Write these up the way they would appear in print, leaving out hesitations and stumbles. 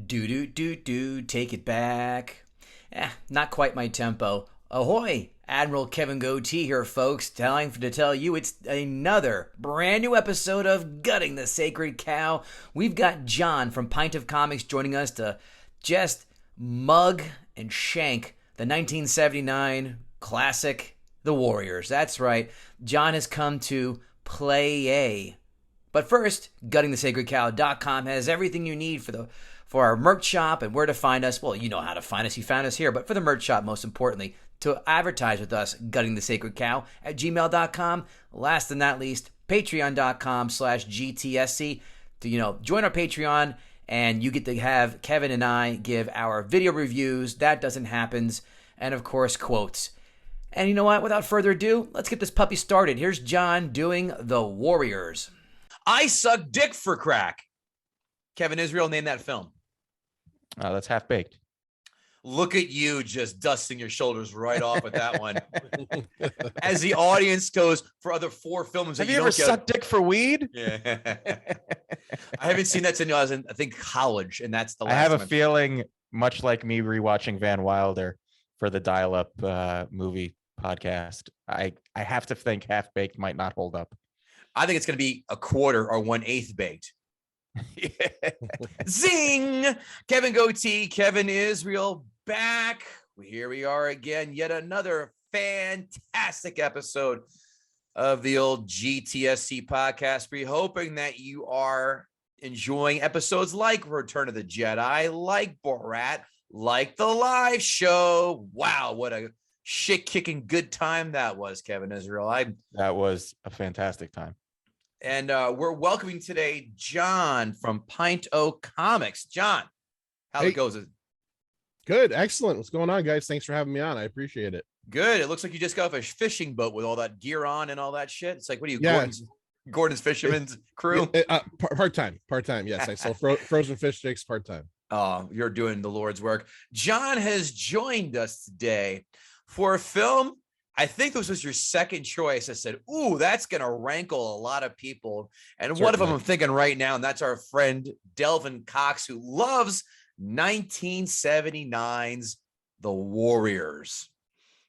Do do do do, take it back. Not quite my tempo. Ahoy! Admiral Kevin Goatee here, folks, telling to tell you it's another brand new episode of Gutting the Sacred Cow. We've got John from Pint of Comics joining us to just mug and shank the 1979 classic, The Warriors. That's right. John has come to Play-EEEE. But first, guttingthesacredcow.com has everything you need for our merch shop and where to find us. Well, you know how to find us. You found us here. But for the merch shop, most importantly, to advertise with us, guttingthesacredcow at gmail.com. Last but not least, patreon.com/GTSC to, join our Patreon, and you get to have Kevin and I give our video reviews. That doesn't happen. And, of course, quotes. And you know what? Without further ado, let's get this puppy started. Here's John doing The Warriors. I Suck Dick for Crack. Kevin Israel named that film. That's Half Baked. Look at you just dusting your shoulders right off with that one. As the audience goes for other four films. Have you ever sucked dick for weed? Yeah. I haven't seen that since I was in, I think, college, and that's the last I have a time feeling, much like me rewatching Van Wilder for the dial-up movie podcast, I have to think Half Baked might not hold up. I think it's going to be a quarter or 1/8 baked. Zing! Kevin Goatee, Kevin Israel back. Here we are again. Yet another fantastic episode of the old GTSC podcast. We're hoping that you are enjoying episodes like Return of the Jedi, like Borat, like the live show. Wow, what a shit-kicking good time that was, Kevin Israel. That was a fantastic time. And we're welcoming today John from Pint O Comics. John, how it goes? Good, excellent. What's going on, guys? Thanks for having me on. I appreciate it. Good. It looks like you just got off a fishing boat with all that gear on and all that shit. It's like, what are you, Yeah. Gordon's Fisherman's crew? Part-time. Yes, I sell frozen fish sticks part-time. Oh, you're doing the Lord's work. John has joined us today for a film. I think this was your second choice. I said, ooh, that's going to rankle a lot of people. And Certainly. One of them I'm thinking right now, and that's our friend Delvin Cox, who loves 1979's The Warriors.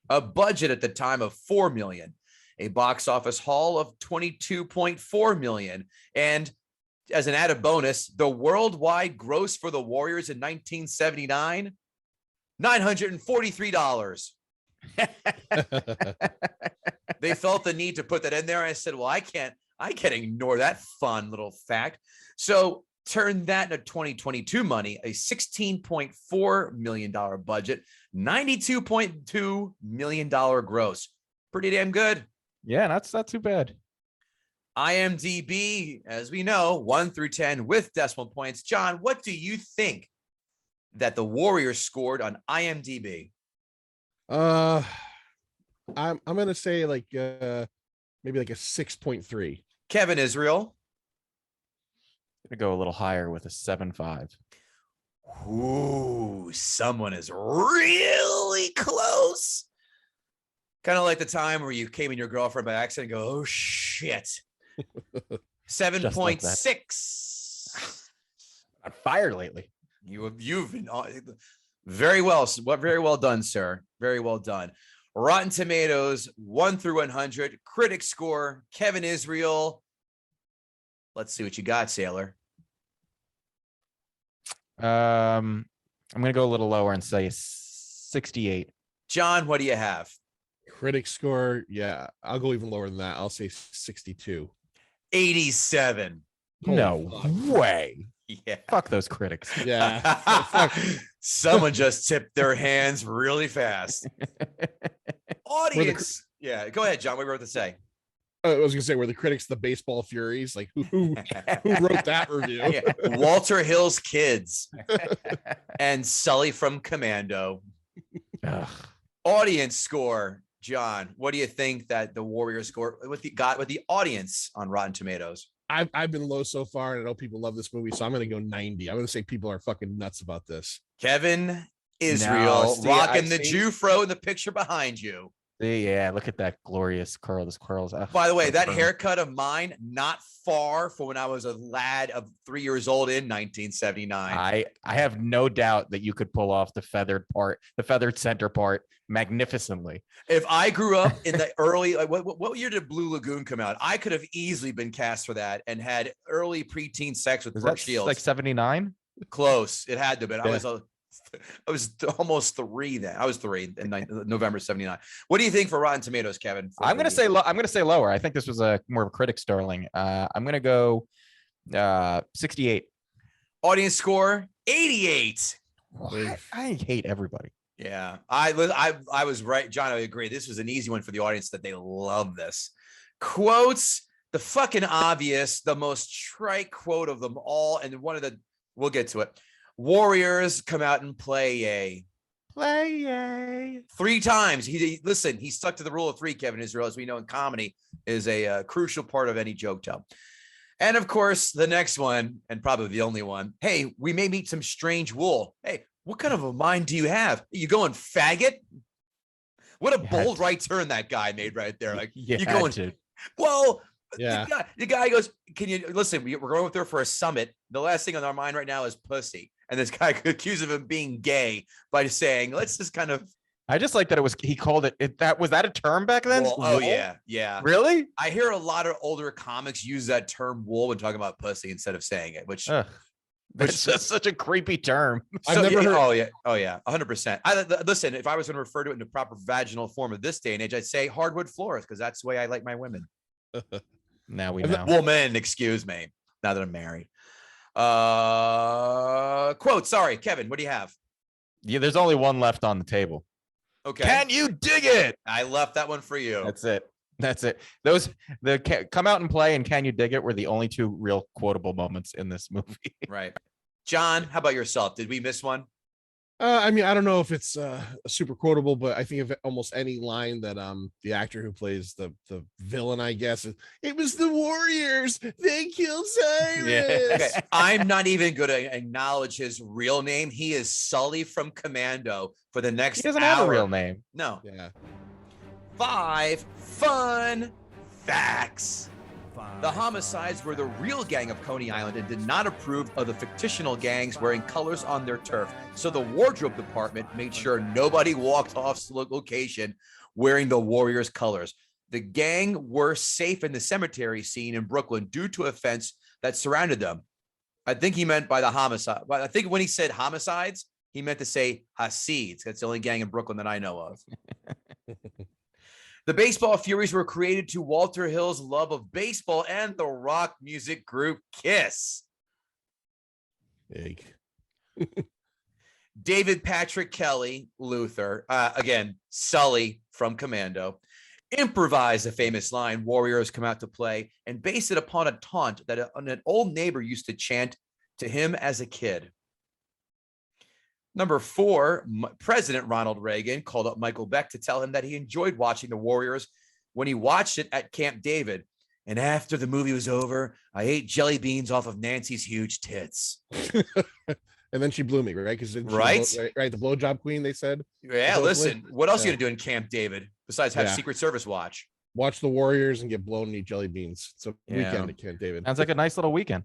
A budget at the time of $4 million, a box office haul of $22.4 million. And as an added bonus, the worldwide gross for The Warriors in 1979, $943. They felt the need to put that in there. I said, well, I can't ignore that fun little fact. So turn that into 2022 money, a $16.4 million budget, $92.2 million gross. Pretty damn good. Yeah, that's not too bad. IMDb, as we know, 1 through 10 with decimal points. John, what do you think that the Warriors scored on IMDb? I'm gonna say maybe like a 6.3. Kevin Israel. Gonna go a little higher with a 7.5. Ooh, someone is really close. Kind of like the time where you came in your girlfriend by accident and go, oh shit. 7.6. On fire lately. You've been very well done, sir. Very well done. Rotten Tomatoes, 1 through 100. Critic score, Kevin Israel. Let's see what you got, Sailor. I'm gonna go a little lower and say 68. John, what do you have? Critic score, yeah, I'll go even lower than that. I'll say 62. 87. No way. Yeah. Fuck those critics. Yeah. Someone just tipped their hands really fast. Audience. Yeah, go ahead, John. What were you about to say? I was gonna say, were the critics the baseball furies? Like who wrote that review? Yeah. Walter Hill's kids and Sully from Commando. Ugh. Audience score, John. What do you think that the Warriors score with the audience on Rotten Tomatoes? I've been low so far, and I know people love this movie, so I'm gonna go 90. I'm gonna say people are fucking nuts about this. Kevin Israel No, see, rocking I the see. Jufro in the picture behind you. Yeah, look at that glorious curls. By the way, that curl. haircut of mine, not far from when I was a lad of 3 years old in 1979. I have no doubt that you could pull off the feathered center part magnificently. If I grew up in the early, like, what year did Blue Lagoon come out? I could have easily been cast for that and had early preteen sex with Brooke Shields. Like 79? Close. It had to have been. Yeah. I was almost 3 then. I was 3 in November 79. What do you think for Rotten Tomatoes, Kevin? I'm gonna say lower. I think this was a more of a critic darling. I'm gonna go 68. Audience score 88. I hate everybody. Yeah, I was right, John. I agree. This was an easy one for the audience that they love this. Quotes, the fucking obvious, the most trite quote of them all, and we'll get to it. Warriors come out and play 3 times. He stuck to the rule of 3, Kevin Israel, as we know in comedy is a crucial part of any joke tell. And of course, the next one, and probably the only one, hey, we may meet some strange wool. Hey, what kind of a mind do you have? You going faggot? What a bold right turn that guy made right there. Like, you going, well, yeah. The guy goes, can you listen? We're going up there for a summit. The last thing on our mind right now is pussy. And this guy could accuse of him being gay by saying, let's just kind of. I just like that he called it. Was that a term back then? Well, oh, yeah. Really? I hear a lot of older comics use that term wool when talking about pussy instead of saying it, which. It's just such a creepy term. I've never heard. Oh yeah, 100%. Listen, if I was going to refer to it in the proper vaginal form of this day and age, I'd say hardwood floors because that's the way I like my women. Now we know. Woman, excuse me. Now that I'm married. Quote. Sorry, Kevin. What do you have? Yeah, there's only one left on the table. Okay. Can you dig it? I left that one for you. That's it. The come out and play and can you dig it were the only 2 real quotable moments in this movie. Right. John, how about yourself? Did we miss one? I mean, I don't know if it's super quotable, but I think of almost any line that the actor who plays the villain, I guess, it was the Warriors. They killed Cyrus. Yeah. Okay. I'm not even going to acknowledge his real name. He is Sully from Commando for the next hour. He doesn't have a real name. No. Yeah. 5 fun facts. The homicides were the real gang of Coney Island and did not approve of the fictional gangs wearing colors on their turf. So the wardrobe department made sure nobody walked off location wearing the Warriors colors. The gang were safe in the cemetery scene in Brooklyn due to a fence that surrounded them. I think he meant by the homicide. But I think when he said homicides, he meant to say Hasids. That's the only gang in Brooklyn that I know of. The Baseball Furies were created to Walter Hill's love of baseball and the rock music group Kiss. David Patrick Kelly, Luther, again, Sully from Commando, improvised a famous line, Warriors come out to play, and based it upon a taunt that an old neighbor used to chant to him as a kid. Number 4, President Ronald Reagan called up Michael Beck to tell him that he enjoyed watching the Warriors when he watched it at Camp David. And after the movie was over, I ate jelly beans off of Nancy's huge tits. And then she blew me, right? Because right, the blowjob queen, they said. Yeah, listen, what else are you gonna do in Camp David besides have Secret Service watch? Watch the Warriors and get blown and eat jelly beans. It's a weekend at Camp David. Sounds like a nice little weekend.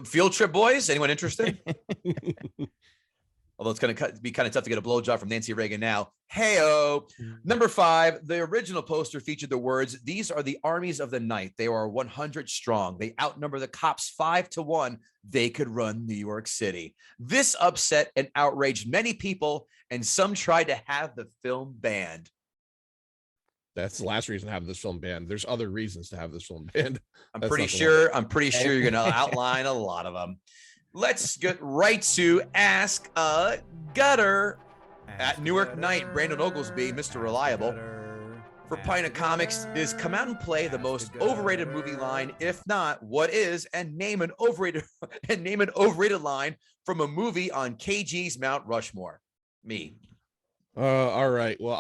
Field trip, boys. Anyone interested? Although it's going to be kind of tough to get a blowjob from Nancy Reagan now. Hey-o. Number 5, the original poster featured the words, "These are the armies of the night. They are 100 strong. They outnumber the cops 5 to 1. They could run New York City." This upset and outraged many people, and some tried to have the film banned. That's the last reason to have this film banned. There's other reasons to have this film banned. I'm pretty sure you're going to outline a lot of them. Let's get right to Ask a Gutter. At Newark Night, Brandon Oglesby, Mr. Reliable, for Pint O Comics, is come out and play the most overrated movie line. If not, what is? And name an overrated line from a movie on KG's Mount Rushmore. Me. All right. Well,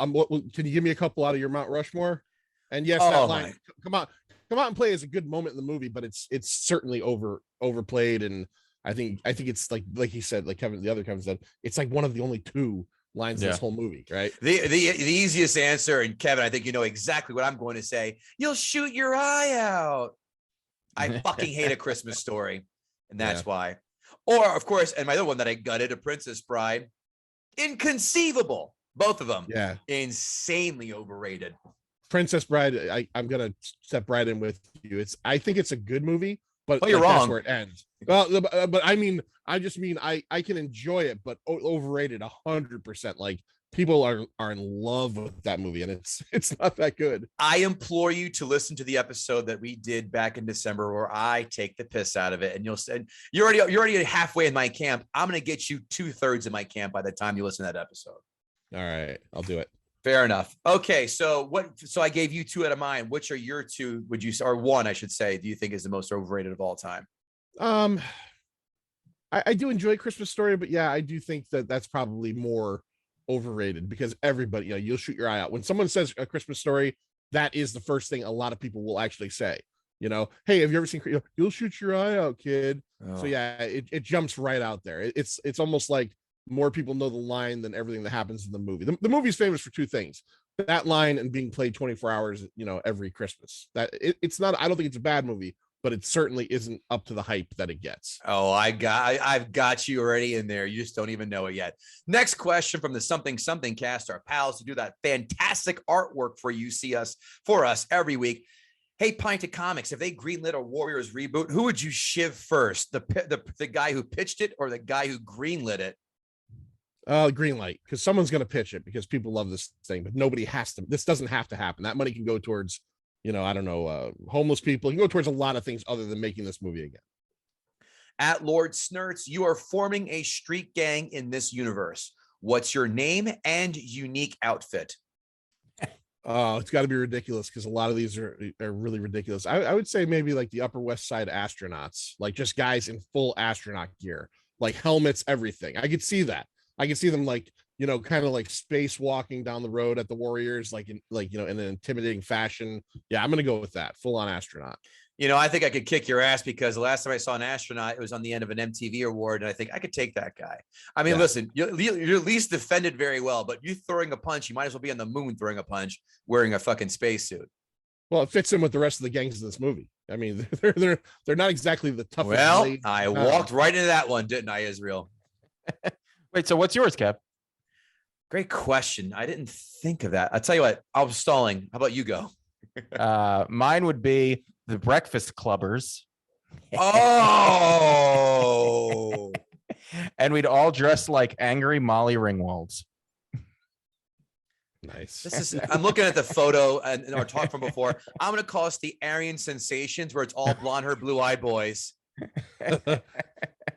can you give me a couple out of your Mount Rushmore? And yes, that line, come out and play is a good moment in the movie, but it's certainly overplayed, and I think it's like he said, like the other Kevin said, it's like one of the only 2 lines in this whole movie, right? The easiest answer, and Kevin, I think you know exactly what I'm going to say. You'll shoot your eye out. I fucking hate A Christmas Story, and that's why. Or, of course, and my other one that I gutted, A Princess Bride. Inconceivable. Both of them. Yeah. Insanely overrated. Princess Bride, I'm gonna step right in with you. I think it's a good movie, but you're wrong. That's where it ends. Well, but I mean, I can enjoy it, but overrated 100%. Like, people are in love with that movie, and it's not that good. I implore you to listen to the episode that we did back in December where I take the piss out of it, and you're already halfway in my camp. I'm gonna get you 2/3 of my camp by the time you listen to that episode. All right, I'll do it. Fair enough. Okay, so I gave you 2 out of mine. Which are your 2? Or 1, I should say, do you think is the most overrated of all time? I do enjoy Christmas Story, but yeah, I do think that's probably more overrated, because everybody, you'll shoot your eye out when someone says A Christmas Story. That is the first thing a lot of people will actually say. Hey, have you ever seen? You'll shoot your eye out, kid. Oh. So yeah, it jumps right out there. It's almost like more people know the line than everything that happens in the movie. The movie's famous for 2 things: that line and being played 24 hours, every Christmas. It's not. I don't think it's a bad movie, but it certainly isn't up to the hype that it gets. Oh, I've got you already in there. You just don't even know it yet. Next question from the Something Cast, our pals who do that fantastic artwork for us every week. Hey, Pint O Comics, if they greenlit a Warriors reboot, who would you shiv first? The guy who pitched it or the guy who greenlit it? Green light, because someone's going to pitch it, because people love this thing, but nobody has to. This doesn't have to happen. That money can go towards, I don't know, homeless people. It can go towards a lot of things other than making this movie again. At Lord Snurts, you are forming a street gang in this universe. What's your name and unique outfit? Oh, it's got to be ridiculous, because a lot of these are really ridiculous. I would say maybe like the Upper West Side astronauts, like just guys in full astronaut gear, like helmets, everything. I could see that. I can see them like, kind of like spacewalking down the road at the Warriors, in an intimidating fashion. Yeah, I'm going to go with that. Full on astronaut. I think I could kick your ass, because the last time I saw an astronaut, it was on the end of an MTV award. And I think I could take that guy. I mean, Listen, you're at least defended very well, but you throwing a punch, you might as well be on the moon throwing a punch wearing a fucking spacesuit. Well, it fits in with the rest of the gangs in this movie. I mean, they're not exactly the toughest. Well, I walked right into that one, didn't I, Israel? Wait, so what's yours, Kev? Great question. I didn't think of that. I'll tell you what, I was stalling. How about you go? Mine would be the Breakfast Clubbers. Oh. And we'd all dress like angry Molly Ringwalds. Nice. I'm looking at the photo and our talk from before. I'm going to call us the Aryan Sensations, where it's all blonde hair, blue-eyed boys.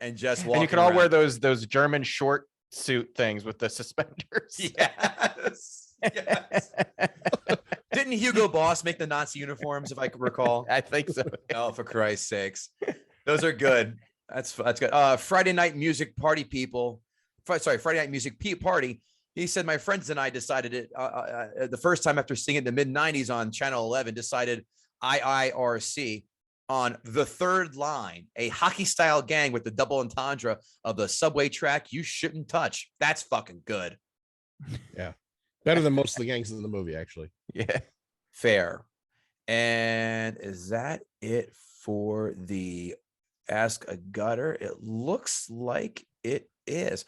And just walk. And you could all wear those German short suit things with the suspenders. Yes. Didn't Hugo Boss make the Nazi uniforms, if I could recall? I think so. Oh, for Christ's sakes. Those are good. That's good. Friday night music party people. Friday night music party. He said, my friends and I decided it the first time after seeing it in the mid-90s on Channel 11, decided IIRC on The Third Line, a hockey-style gang with the double entendre of the subway track you shouldn't touch. That's fucking good. Yeah. Better than most of the gangs in the movie, actually. Yeah. Fair. And is that it for the Ask a Gutter? It looks like it is.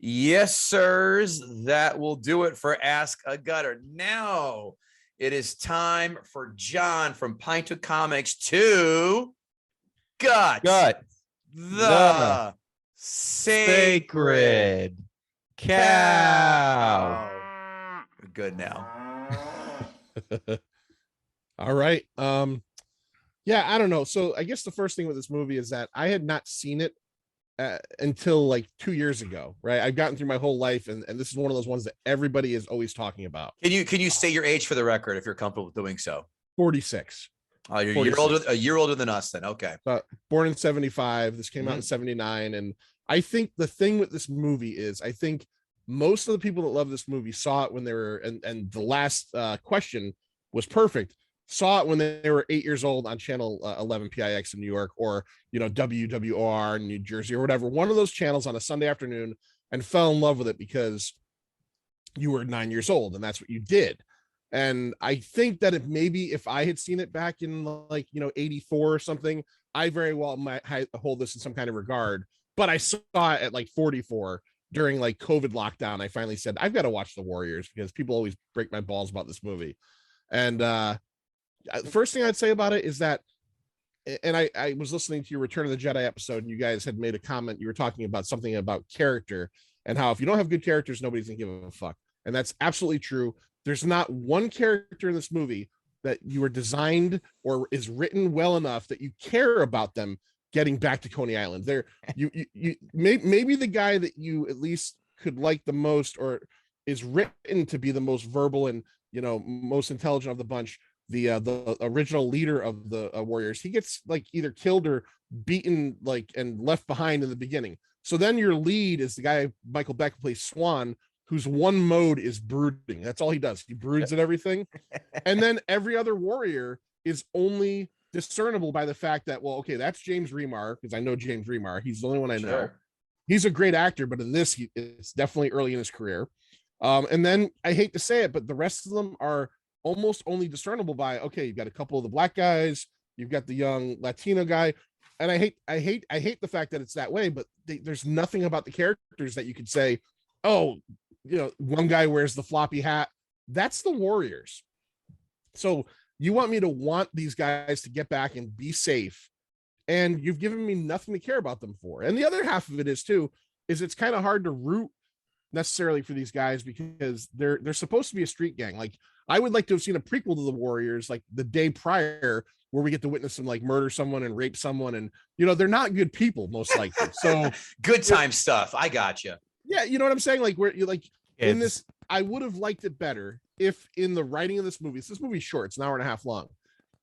Yes, sirs. That will do it for Ask a Gutter. Now it is time for John from Pint O Comics to gut the sacred cow. Good now. All right. Yeah, I don't know. So I guess the first thing with this movie is that I had not seen it until like 2 years ago, right? I've gotten through my whole life, and this is one of those ones that everybody is always talking about. Can you say your age for the record if you're comfortable doing so? 46. Oh, you're 46. A year older than us then. Okay. Born in 75. This came out in 79. And I think the thing with this movie is I think most of the people that love this movie saw it when they were, and the last question was perfect, saw it when they were 8 years old on channel 11 PIX in New York, or WWR in New Jersey, or whatever, one of those channels on a Sunday afternoon, and fell in love with it because you were 9 years old and that's what you did. And I think that if I had seen it back in like, 84 or something, I very well might hold this in some kind of regard. But I saw it at like 44 during like COVID lockdown. I finally said, I've got to watch The Warriors because people always break my balls about this movie. And first thing I'd say about it is that, and I was listening to your Return of the Jedi episode, and you guys had made a comment. You were talking about something about character and how if you don't have good characters, nobody's gonna give a fuck. And that's absolutely true. There's not one character in this movie that you are designed or is written well enough that you care about them getting back to Coney Island. There, maybe the guy that you at least could like the most, or is written to be the most verbal and most intelligent of the bunch. The original leader of the Warriors, he gets like either killed or beaten, like, and left behind in the beginning. So then your lead is the guy Michael Beck plays Swan, whose one mode is brooding. That's all he does. He broods at everything. And then every other warrior is only discernible by the fact that, well, okay, that's James Remar, because I know James Remar. He's the only one I know. Sure. He's a great actor, but in this, it's definitely early in his career. And then I hate to say it, but the rest of them are almost only discernible by, okay, you've got a couple of the black guys, you've got the young Latino guy. And I hate the fact that it's that way, but there's nothing about the characters that you could say, oh, one guy wears the floppy hat. That's the Warriors. So you want me to want these guys to get back and be safe, and you've given me nothing to care about them for. And the other half of it is it's kind of hard to root necessarily for these guys because they're supposed to be a street gang. Like, I would like to have seen a prequel to the Warriors, like the day prior, where we get to witness them like murder someone and rape someone, and they're not good people most likely. So good time stuff. I got you. Yeah, you know what I'm saying? Like, where you like in this, I would have liked it better if in the writing of this movie's short, it's an hour and a half long.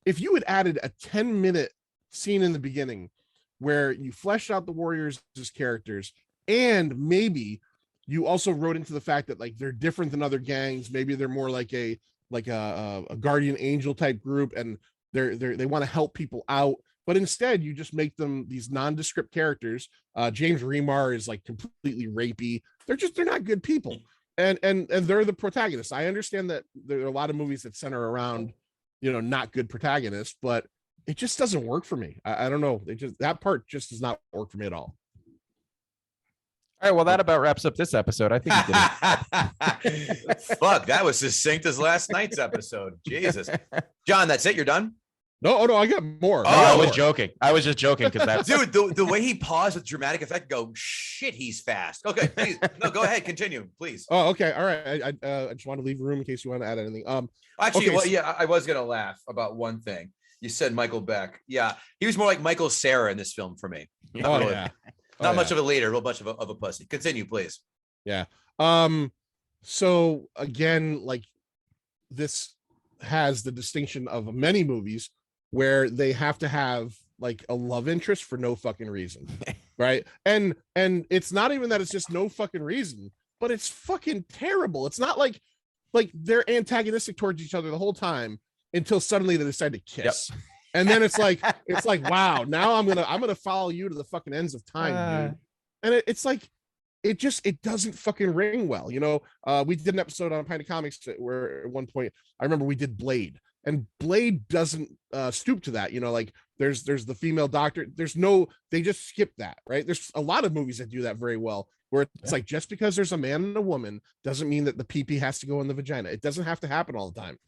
If you had added a 10-minute scene in the beginning where you fleshed out the Warriors as characters, and maybe you also wrote into the fact that like they're different than other gangs, maybe they're more like a guardian angel type group, and they want to help people out, but instead you just make them these nondescript characters. James Remar is like completely rapey. They're not good people, and they're the protagonists. I understand that there are a lot of movies that center around not good protagonists, but it just doesn't work for me. I don't know. That part just does not work for me at all. All right, well, that about wraps up this episode. I think you did. Fuck, that was succinct as last night's episode. Jesus. John, that's it? You're done? No, I got more. Oh, I was joking. I was just joking because that's dude. The way he paused with dramatic effect, go shit. He's fast. Okay, please. No, go ahead. Continue, please. Oh, okay. All right. I just want to leave room in case you want to add anything. Actually, okay, well, yeah, I was gonna laugh about one thing. You said Michael Beck. Yeah, he was more like Michael Cera in this film for me. Not really, yeah. Not much of a leader, real much of a pussy. Continue, please. Yeah. So again, like, this has the distinction of many movies where they have to have like a love interest for no fucking reason, right? And it's not even that it's just no fucking reason, but it's fucking terrible. It's not like they're antagonistic towards each other the whole time until suddenly they decide to kiss. Yep. And then it's like, wow, now I'm gonna follow you to the fucking ends of time, dude. And it's like, it doesn't fucking ring well. We did an episode on Pint O Comics where at one point I remember we did Blade, and Blade doesn't stoop to that. Like there's the female doctor. They just skip that, right? There's a lot of movies that do that very well, where it's like, just because there's a man and a woman doesn't mean that the pee-pee has to go in the vagina. It doesn't have to happen all the time.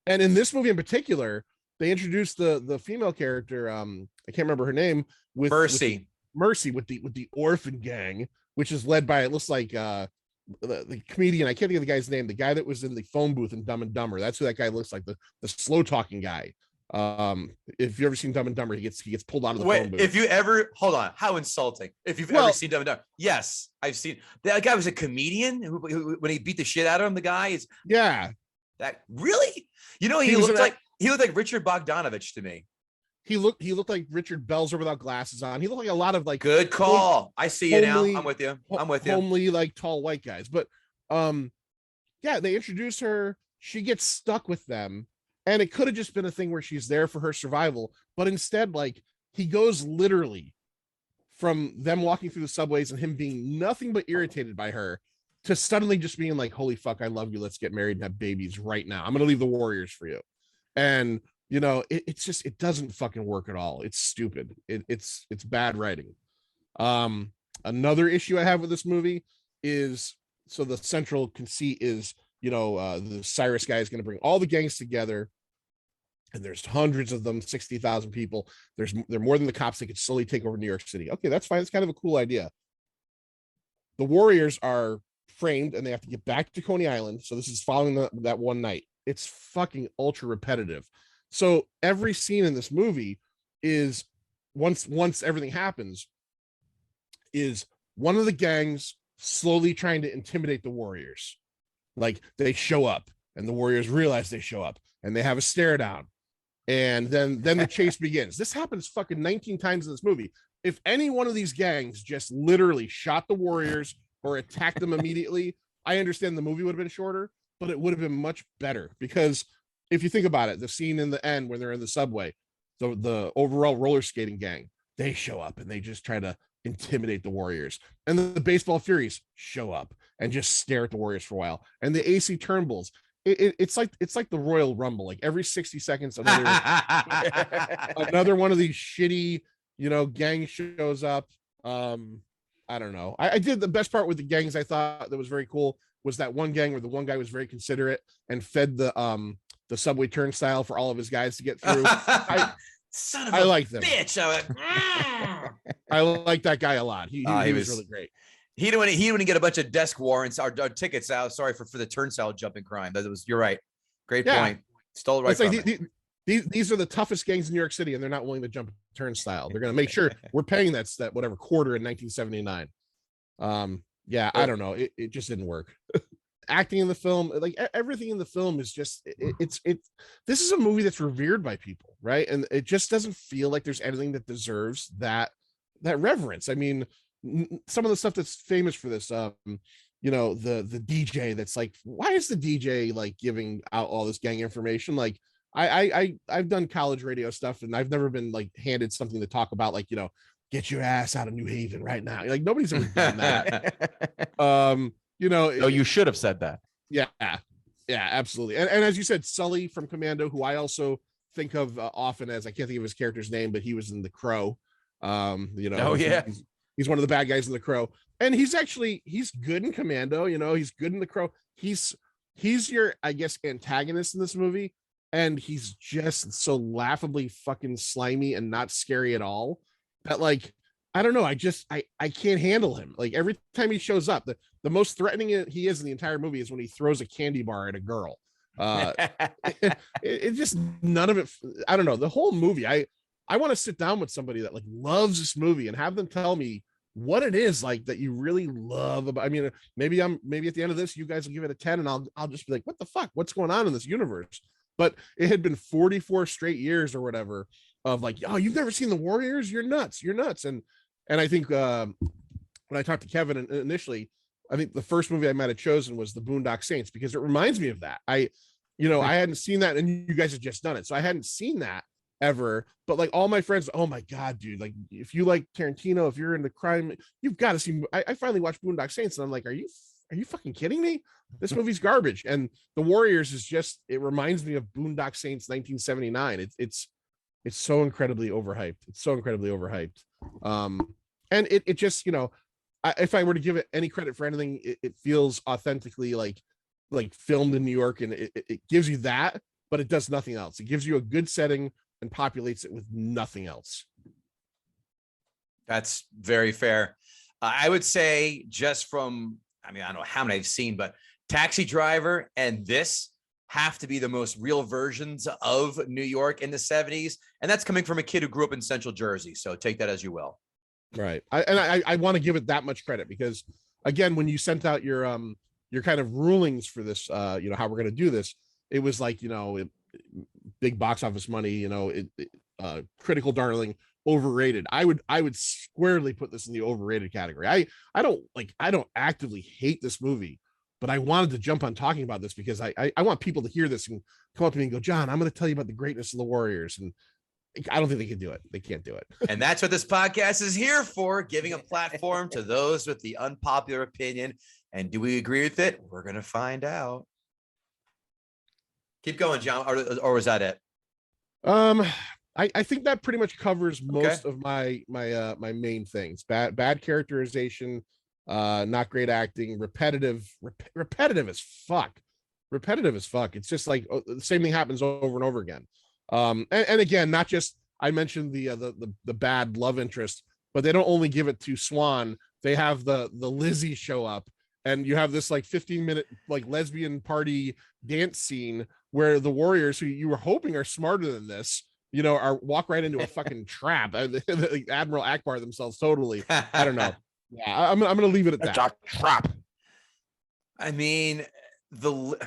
And in this movie in particular, they introduced the female character. I can't remember her name. With Mercy with the orphan gang, which is led by, it looks like the comedian. I can't think of the guy's name. The guy that was in the phone booth in Dumb and Dumber. That's who that guy looks like. The slow talking guy. If you've ever seen Dumb and Dumber, he gets pulled out of the phone booth. If you ever, hold on, how insulting. If you've ever seen Dumb and Dumber, yes, I've seen. That guy was a comedian who when he beat the shit out of him, the guy is. Yeah. That really, he looked like Richard Bogdanovich to me. He looked like Richard Belzer without glasses on. He looked like a lot of like, good call. I see you now. I'm with you. Homely, like tall white guys. But yeah, they introduce her. She gets stuck with them, and it could have just been a thing where she's there for her survival. But instead, like, he goes literally from them walking through the subways and him being nothing but irritated by her to suddenly just being like, holy fuck, I love you, let's get married and have babies right now, I'm gonna leave the Warriors for you. And it's just, it doesn't fucking work at all. It's stupid. It's bad writing. Another issue I have with this movie is, so the central conceit is, the Cyrus guy is going to bring all the gangs together, and there's hundreds of them, 60,000 people. They're more than the cops. They could slowly take over New York City. Okay, that's fine. It's kind of a cool idea. The Warriors are framed and they have to get back to Coney Island. So this is following that one night. It's fucking ultra repetitive. So every scene in this movie is, once everything happens, is one of the gangs slowly trying to intimidate the Warriors. Like, they show up and the Warriors realize they show up and they have a stare down. And then the chase begins. This happens fucking 19 times in this movie. If any one of these gangs just literally shot the Warriors or attacked them immediately, I understand the movie would have been shorter, but it would have been much better. Because if you think about it, the scene in the end when they're in the subway, the overall roller skating gang, they show up and they just try to intimidate the Warriors. And the baseball Furies show up and just stare at the Warriors for a while. And the AC Turnbulls, it's like the Royal Rumble. Like every 60 seconds, another one of these shitty, gang shows up. I don't know. I did the best part with the gangs. I thought that was very cool was that one gang where the one guy was very considerate and fed the subway turnstile for all of his guys to get through. Son of I a like them. bitch. I like that guy a lot. He was really great. He didn't get a bunch of desk warrants or tickets out. Sorry for the turnstile jumping crime. You're right. Great point. Stole it right from it. These are the toughest gangs in New York City, and they're not willing to jump a turnstile. They're going to make sure we're paying that whatever quarter in 1979. I don't know. It just didn't work. Acting in the film, like everything in the film is just this is a movie that's revered by people, right? And it just doesn't feel like there's anything that deserves that reverence. I mean, some of the stuff that's famous for this, the DJ that's like, why is the DJ like giving out all this gang information? Like I've done college radio stuff and I've never been like handed something to talk about, like, get your ass out of New Haven right now. Like nobody's ever done that. You should have said that. Yeah, absolutely. And as you said, Sully from Commando, who I also think of often as, I can't think of his character's name, but he was in The Crow. He's one of the bad guys in The Crow, and he's good in Commando. He's good in The Crow. He's your, I guess, antagonist in this movie, and he's just so laughably fucking slimy and not scary at all that, like, I don't know. I can't handle him. Like every time he shows up, the most threatening he is in the entire movie is when he throws a candy bar at a girl. It just, none of it. I don't know. The whole movie, I want to sit down with somebody that like loves this movie and have them tell me what it is like that you really love about. I mean, maybe at the end of this, you guys will give it a 10 and I'll just be like, what the fuck? What's going on in this universe? But it had been 44 straight years or whatever of like, oh, you've never seen the Warriors? You're nuts. And I think when I talked to Kevin initially, I think the first movie I might have chosen was the Boondock Saints, because it reminds me of that. I hadn't seen that, and you guys had just done it, so I hadn't seen that ever. But like all my friends, oh my god, dude! Like if you like Tarantino, if you're into crime, you've got to see. I finally watched Boondock Saints, and I'm like, are you fucking kidding me? This movie's garbage. And the Warriors is just, it reminds me of Boondock Saints 1979. It's so incredibly overhyped. And it just, if I were to give it any credit for anything, it feels authentically like filmed in New York, and it gives you that, but it does nothing else. It gives you a good setting and populates it with nothing else. That's very fair. I would say just from, I don't know how many I've seen, but Taxi Driver and this have to be the most real versions of New York in the 70s. And that's coming from a kid who grew up in Central Jersey. So take that as you will. Right. I want to give it that much credit, because again, when you sent out your kind of rulings for this, how we're going to do this, it was like, big box office money, critical darling, overrated. I would squarely put this in the overrated category. I don't actively hate this movie, but I wanted to jump on talking about this because I want people to hear this and come up to me and go, John, I'm going to tell you about the greatness of the Warriors. And I don't think they can do it. They can't do it. And that's what this podcast is here for, giving a platform to those with the unpopular opinion. And do we agree with it? We're going to find out. Keep going, John. Or was that it? I think that pretty much covers most of my main things. Bad characterization, not great acting, repetitive as fuck. It's just like the same thing happens over and over again. And again, not just, I mentioned the bad love interest, but they don't only give it to Swan. They have the Lizzie show up, and you have this like 15-minute like lesbian party dance scene where the warriors, who you were hoping are smarter than this, you know, are walk right into a fucking trap. Admiral Akbar themselves totally. I don't know. Yeah, I'm gonna leave it at that. A trap. I mean, okay.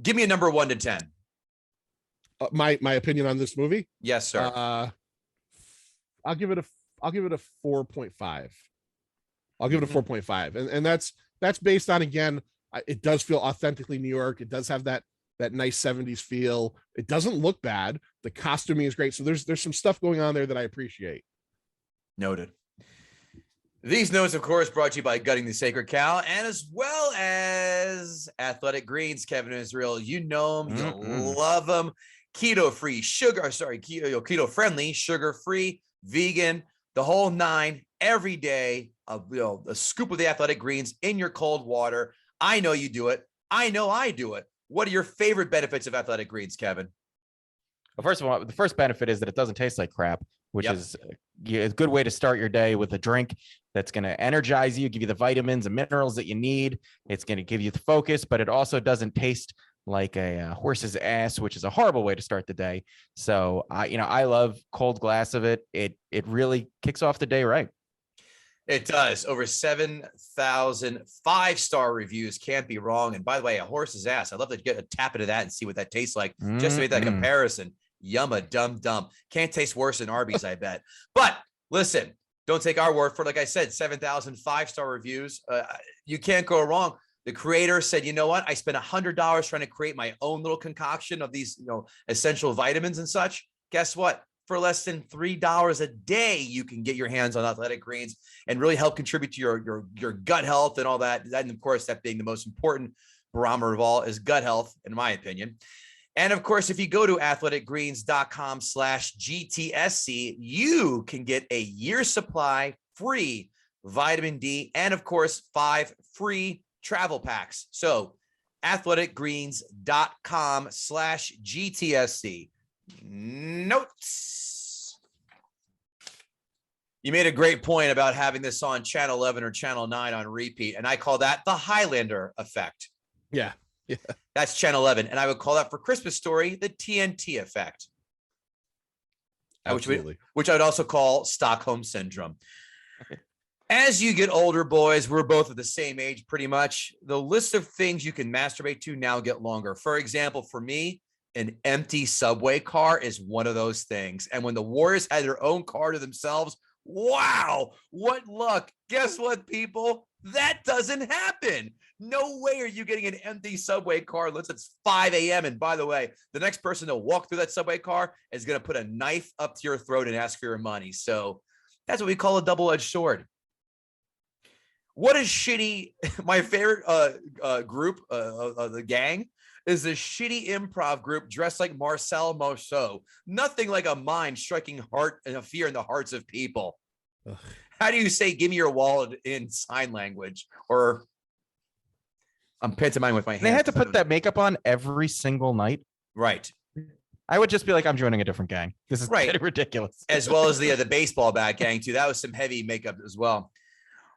Give me a number 1 to 10. My opinion on this movie. Yes, sir. I'll give it a 4.5. I'll give it a 4.5, and that's based on, again, it does feel authentically New York. It does have that nice 70s feel. It doesn't look bad. The costuming is great. So there's some stuff going on there that I appreciate. Noted. These notes, of course, brought to you by Gutting the Sacred Cow, and as well as Athletic Greens. Kevin Israel, you know them, you love them. Keto-free, keto-friendly, sugar-free, vegan, the whole 9 every day. A scoop of the Athletic Greens in your cold water. I know you do it. I know I do it. What are your favorite benefits of Athletic Greens, Kevin? Well, first of all, the first benefit is that it doesn't taste like crap, which is a good way to start your day with a drink that's going to energize you, give you the vitamins and minerals that you need. It's going to give you the focus, but it also doesn't taste like a horse's ass, which is a horrible way to start the day. So I love cold glass of it. It really kicks off the day right. It does. Over 7,000 5-star reviews. Can't be wrong. And by the way, a horse's ass. I'd love to get a tap into that and see what that tastes like. Just to make that comparison. Yumma dum dum. Can't taste worse than Arby's, I bet. But listen, don't take our word for it. Like I said, 7,000 5-star reviews. You can't go wrong. The creator said, you know what? I spent $100 trying to create my own little concoction of these, essential vitamins and such. Guess what? For less than $3 a day, you can get your hands on Athletic Greens and really help contribute to your gut health and all that. And of course, that being the most important barometer of all is gut health, in my opinion. And of course, if you go to athleticgreens.com/GTSC, you can get a year's supply free vitamin D and of course 5 free travel packs. So athleticgreens.com/GTSC. Notes. You made a great point about having this on channel 11 or channel 9 on repeat, and I call that the Highlander effect. Yeah. That's channel 11, and I would call that for Christmas Story the TNT effect. Absolutely. Which I would also call Stockholm Syndrome. As you get older, boys, we're both of the same age pretty much. The list of things you can masturbate to now get longer. For example, for me, an empty subway car is one of those things. And when the Warriors had their own car to themselves, wow, what luck. Guess what, people? That doesn't happen. No way are you getting an empty subway car unless it's 5 a.m. And by the way, the next person to walk through that subway car is going to put a knife up to your throat and ask for your money. So that's what we call a double-edged sword. What is shitty? My favorite group of the gang is a shitty improv group dressed like Marcel Marceau. Nothing like a mind striking heart and a fear in the hearts of people. Ugh. How do you say, give me your wallet in sign language? Or I'm pantomiming with my hands. They had to put that makeup on every single night. Right. I would just be like, I'm joining a different gang. This is right. Ridiculous. As well as the baseball bat gang too. That was some heavy makeup as well.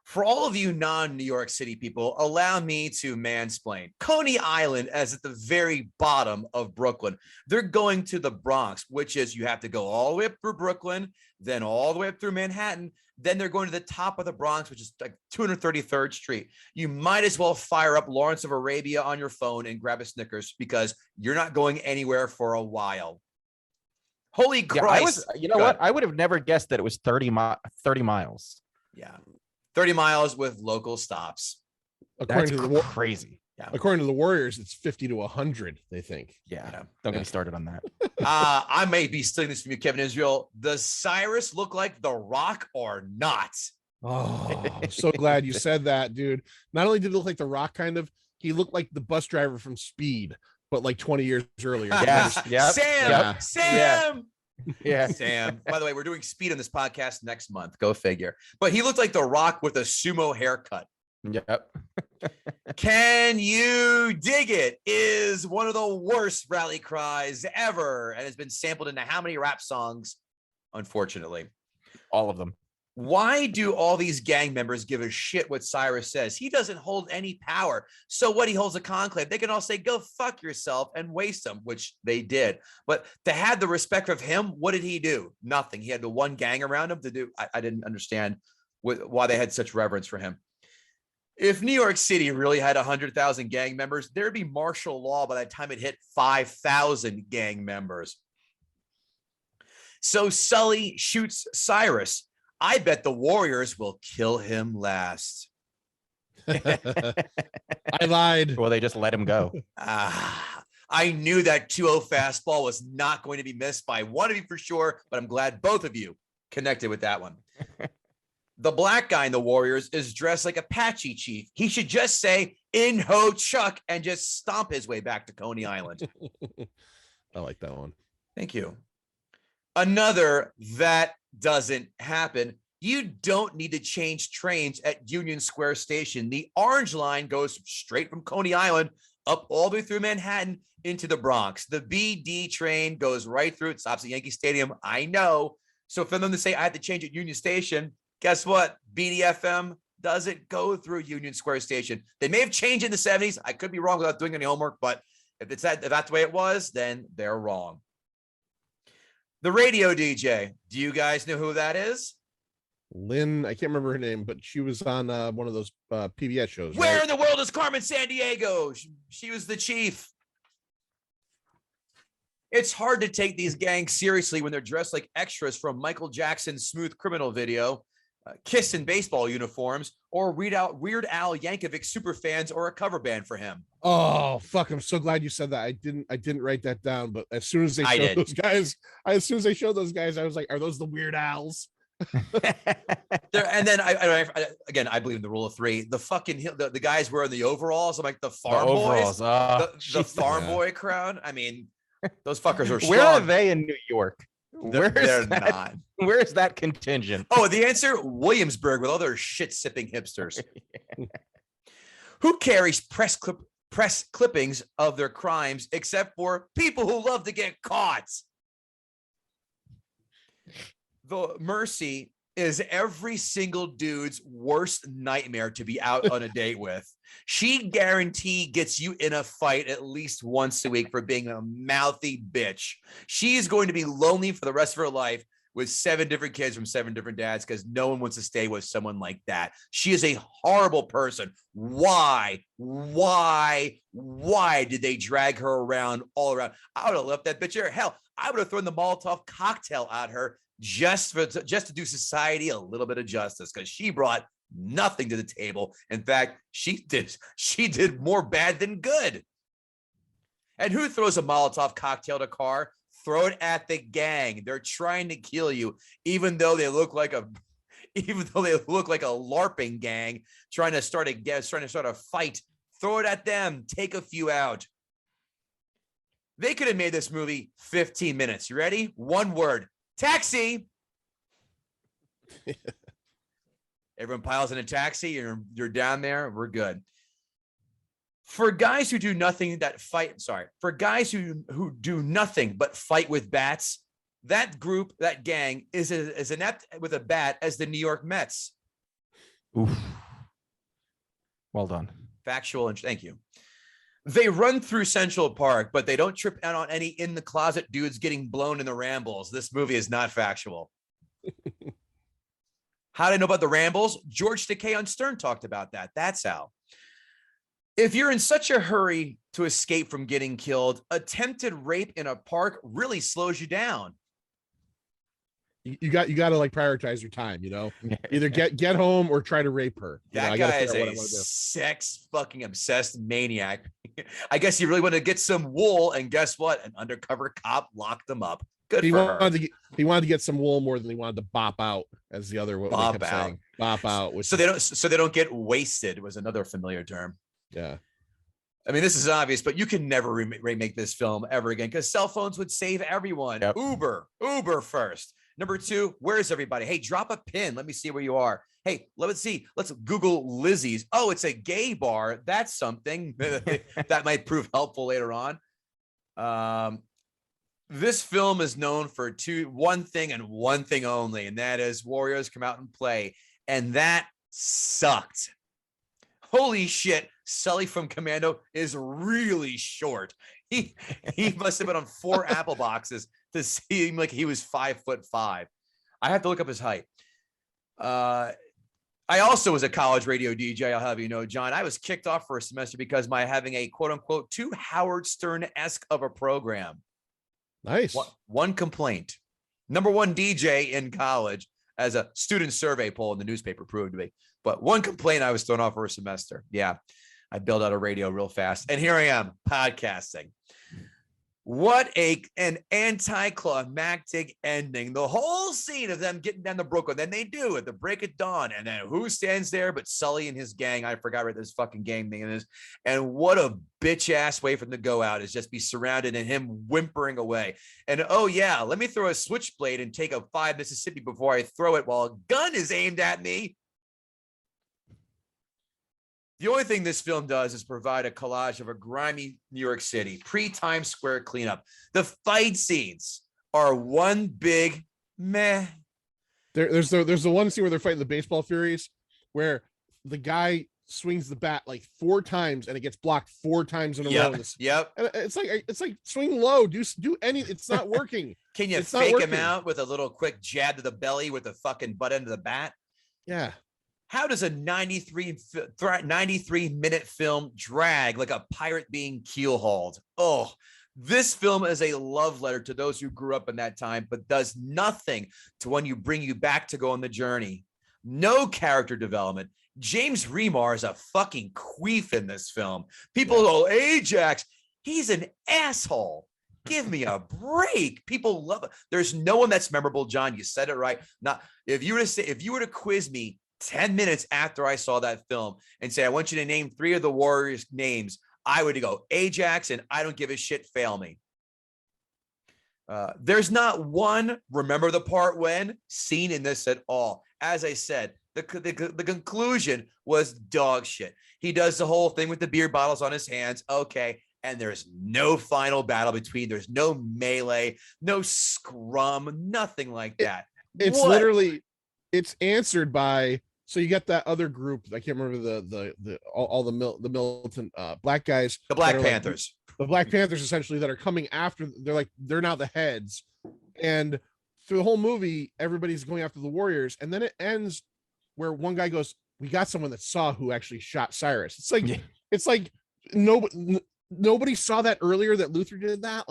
For all of you non-New York City people, allow me to mansplain. Coney Island is at the very bottom of Brooklyn. They're going to the Bronx, which is you have to go all the way up through Brooklyn, then all the way up through Manhattan. Then they're going to the top of the Bronx, which is like 233rd Street. You might as well fire up Lawrence of Arabia on your phone and grab a Snickers because you're not going anywhere for a while. Holy Christ. What? I would have never guessed that it was 30 miles. Yeah. 30 miles with local stops. That's crazy. According to the Warriors, it's 50 to 100, they think. Yeah. Don't get me started on that. I may be stealing this from you, Kevin Israel. Does Cyrus look like The Rock or not? Oh, I'm so glad you said that, dude. Not only did he look like The Rock, kind of, he looked like the bus driver from Speed, but like 20 years earlier. Yes. Yep. Sam. Yep. Sam. Yeah. Sam. By the way, we're doing Speed on this podcast next month. Go figure. But he looked like The Rock with a sumo haircut. Yep. Can you dig it? Is one of the worst rally cries ever and has been sampled into how many rap songs? Unfortunately, All of them. why do all these gang members give a shit what Cyrus says? He doesn't hold any power. So what? He holds a conclave. They can all say, go fuck yourself and waste them, which they did. But to have the respect of him, what did he do? Nothing. He had the one gang around him to do. I didn't understand why they had such reverence for him. If New York City really had 100,000 gang members, there'd be martial law by the time it hit 5,000 gang members. So Sully shoots Cyrus. I bet the Warriors will kill him last. I lied. Well, they just let him go. I knew that 2-0 fastball was not going to be missed by one of you for sure, but I'm glad both of you connected with that one. The black guy in the Warriors is dressed like Apache chief. He should just say "In ho Chuck" and just stomp his way back to Coney Island. I like that one. Thank you. Another that doesn't happen. You don't need to change trains at Union Square Station. The orange line goes straight from Coney Island up all the way through Manhattan into the Bronx. The BD train goes right through. It stops at Yankee Stadium. I know. So for them to say I had to change at Union Station, guess what? BDFM doesn't go through Union Square Station. They may have changed it in the 70s. I could be wrong without doing any homework, but if that's the way it was, then they're wrong. The radio DJ. Do you guys know who that is? Lynn, I can't remember her name, but she was on one of those PBS shows. Where right? in the world is Carmen Sandiego? She was the chief. It's hard to take these gangs seriously when they're dressed like extras from Michael Jackson's Smooth Criminal video, Kiss in baseball uniforms, or Weird Al Yankovic super fans, or a cover band for him. Oh fuck! I'm so glad you said that. I didn't write that down, but as soon as they showed those guys, I was like, "Are those the Weird Als?" And then I believe in the rule of three. The fucking the guys wearing the overalls. I'm like the farm boys, the farm boy crowd. I mean, those fuckers are strong. Where are they in New York? They're not. Where's that contingent? Oh, the answer: Williamsburg with all their shit sipping hipsters. Who carries press clippings of their crimes except for people who love to get caught? The Mercy is every single dude's worst nightmare to be out on a date with. She guarantee gets you in a fight at least once a week for being a mouthy bitch. She's going to be lonely for the rest of her life with 7 different kids from 7 different dads because no one wants to stay with someone like that. She is a horrible person. Why did they drag her around all around? I would have left that bitch there. Hell, I would have thrown the Molotov cocktail at her just to do society a little bit of justice, because she brought nothing to the table. In fact, she did more bad than good. And who throws a Molotov cocktail at a car? Throw it at the gang. They're trying to kill you, even though they look like a LARPing gang trying to start a fight. Throw it at them. Take a few out. They could have made this movie 15 minutes. You ready? One word. Taxi. Everyone piles in a taxi. You're down there. We're good. For guys who do nothing but fight with bats, that group, that gang is as inept with a bat as the New York Mets. Oof. Well done. Factual, and thank you. They run through Central Park, but they don't trip out on any in the closet dudes getting blown in the rambles. This movie is not factual. How did I know about the rambles? George Takei on Stern talked about that. That's how. If you're in such a hurry to escape from getting killed, attempted rape in a park really slows you down. You got to like prioritize your time, either get home or try to rape her. That guy is a sex fucking obsessed maniac. I guess he really wanted to get some wool, and guess what? An undercover cop locked him up. Good he for wanted her. He wanted to get some wool more than he wanted to bop out, as the other bop out. Saying. Bop out. So they don't get wasted was another familiar term. Yeah. I mean, this is obvious, but you can never remake this film ever again because cell phones would save everyone. Yep. Uber first. Number 2, where's everybody? Hey, drop a pin. Let me see where you are. Hey, let's see. Let's Google Lizzies. Oh, it's a gay bar. That's something that might prove helpful later on. This film is known for one thing and one thing only, and that is Warriors Come Out and Play. And that sucked. Holy shit. Sully from Commando is really short. He must have been on 4 apple boxes to seem like he was 5'5". I have to look up his height. I also was a college radio DJ. I'll have you know, John, I was kicked off for a semester because my having a quote unquote too Howard Stern-esque of a program. Nice. One complaint. Number 1 DJ in college, as a student survey poll in the newspaper proved to me. But one complaint, I was thrown off for a semester. Yeah. I built out a radio real fast. And here I am podcasting. What an anticlimactic ending. The whole scene of them getting down to Brooklyn. Then they do at the break of dawn. And then who stands there but Sully and his gang? I forgot what this fucking gang name is. And what a bitch ass way for them to go out is just be surrounded and him whimpering away. And oh yeah, let me throw a switchblade and take a 5 Mississippi before I throw it while a gun is aimed at me. The only thing this film does is provide a collage of a grimy New York City pre-Times Square cleanup. The fight scenes are one big meh. There's the one scene where they're fighting the baseball furies, where the guy swings the bat like 4 times and it gets blocked 4 times in a row. Yep. And it's like swing low. Do any. It's not working. Can you fake him out with a little quick jab to the belly with the fucking butt end of the bat? Yeah. How does a 93-minute film drag like a pirate being keel-hauled? Oh, this film is a love letter to those who grew up in that time, but does nothing to when you bring you back to go on the journey. No character development. James Remar is a fucking queef in this film. People go, Ajax, he's an asshole. Give me a break. People love it. There's no one that's memorable, John. You said it right. Not if you were to quiz me 10 minutes after I saw that film and say, I want you to name 3 of the Warriors' names, I would go Ajax and I don't give a shit, fail me. There's not one remember the part when scene in this at all. As I said, the conclusion was dog shit. He does the whole thing with the beer bottles on his hands. Okay. And there's no final battle between. There's no melee, no scrum, nothing like that. It's literally, it's answered by, so you got that other group. I can't remember all the militant black guys. The Black Panthers. The Black Panthers, essentially, that are coming after. They're now the heads. And through the whole movie, everybody's going after the Warriors. And then it ends where one guy goes, we got someone that saw who actually shot Cyrus. It's like nobody saw that earlier, that Luther did that.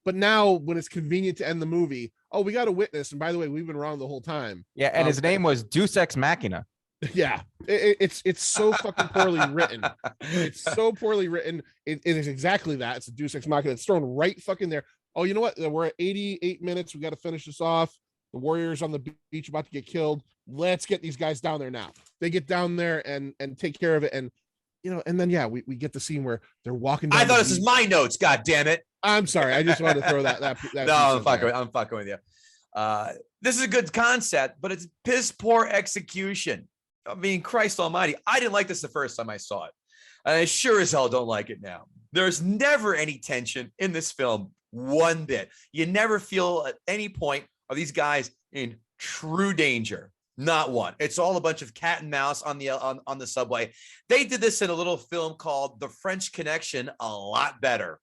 But now when it's convenient to end the movie, oh, we got a witness. And by the way, we've been wrong the whole time. Yeah. And his name was Deus Ex Machina. Yeah, it's so fucking poorly written. It's so poorly written. It is exactly that. It's a Deus Ex Machina. It's thrown right fucking there. Oh, you know what? We're at 88 minutes. We got to finish this off. The Warriors on the beach about to get killed. Let's get these guys down there now. They get down there and take care of it. And and then we get the scene where they're walking down. I thought this is my notes. God damn it! I'm sorry. I just wanted to throw that. No, I'm fucking with you. This is a good concept, but it's piss poor execution. I mean, Christ almighty, I didn't like this the first time I saw it. And I sure as hell don't like it now. There's never any tension in this film, one bit. You never feel at any point are these guys in true danger. Not one. It's all a bunch of cat and mouse on the subway. They did this in a little film called The French Connection a lot better.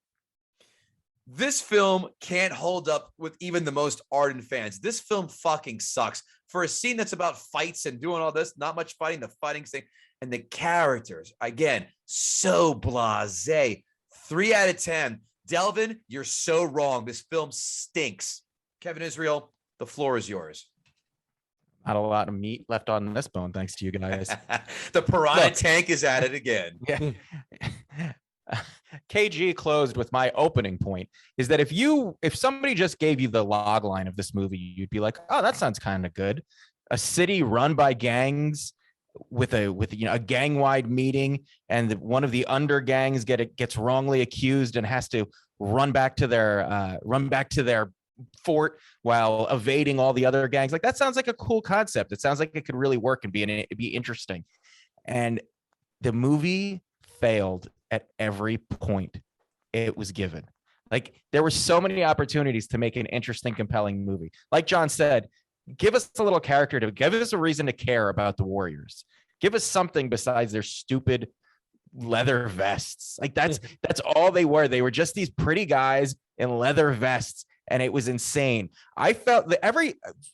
This film can't hold up with even the most ardent fans. This film fucking sucks. For a scene that's about fights and doing all this, not much fighting, the fighting thing, and the characters, again, so blasé. 3 out of 10. Delvin, you're so wrong. This film stinks. Kevin Israel, the floor is yours. Not a lot of meat left on this bone, thanks to you guys. The piranha tank is at it again. Yeah. KG closed with my opening point is that if somebody just gave you the log line of this movie, you'd be like, oh, that sounds kind of good. A city run by gangs with a gang-wide meeting, and one of the under gangs gets wrongly accused and has to run back to their fort while evading all the other gangs. Like, that sounds like a cool concept. It sounds like it could really work and be interesting. And the movie failed at every point it was given. Like, there were so many opportunities to make an interesting, compelling movie. Like John said, give us a little character, to give us a reason to care about the Warriors. Give us something besides their stupid leather vests. Like, that's all they were. They were just these pretty guys in leather vests, and it was insane. I felt that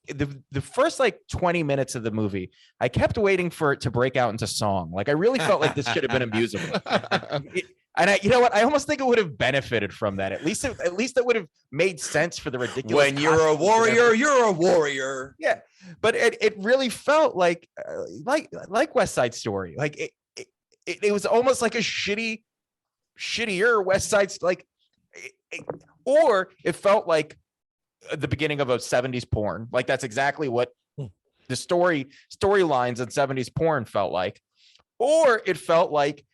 the first like 20 minutes of the movie, I kept waiting for it to break out into song. Like, I really felt like this should have been a musical. And you know what? I almost think it would have benefited from that. At least it would have made sense for the ridiculous. When you're a warrior, you're a warrior. Yeah, but it really felt like West Side Story. Like, it was almost like a shittier West Side, like. Or it felt like the beginning of a 70s porn. Like, that's exactly what the storylines in 70s porn felt like. Or it felt like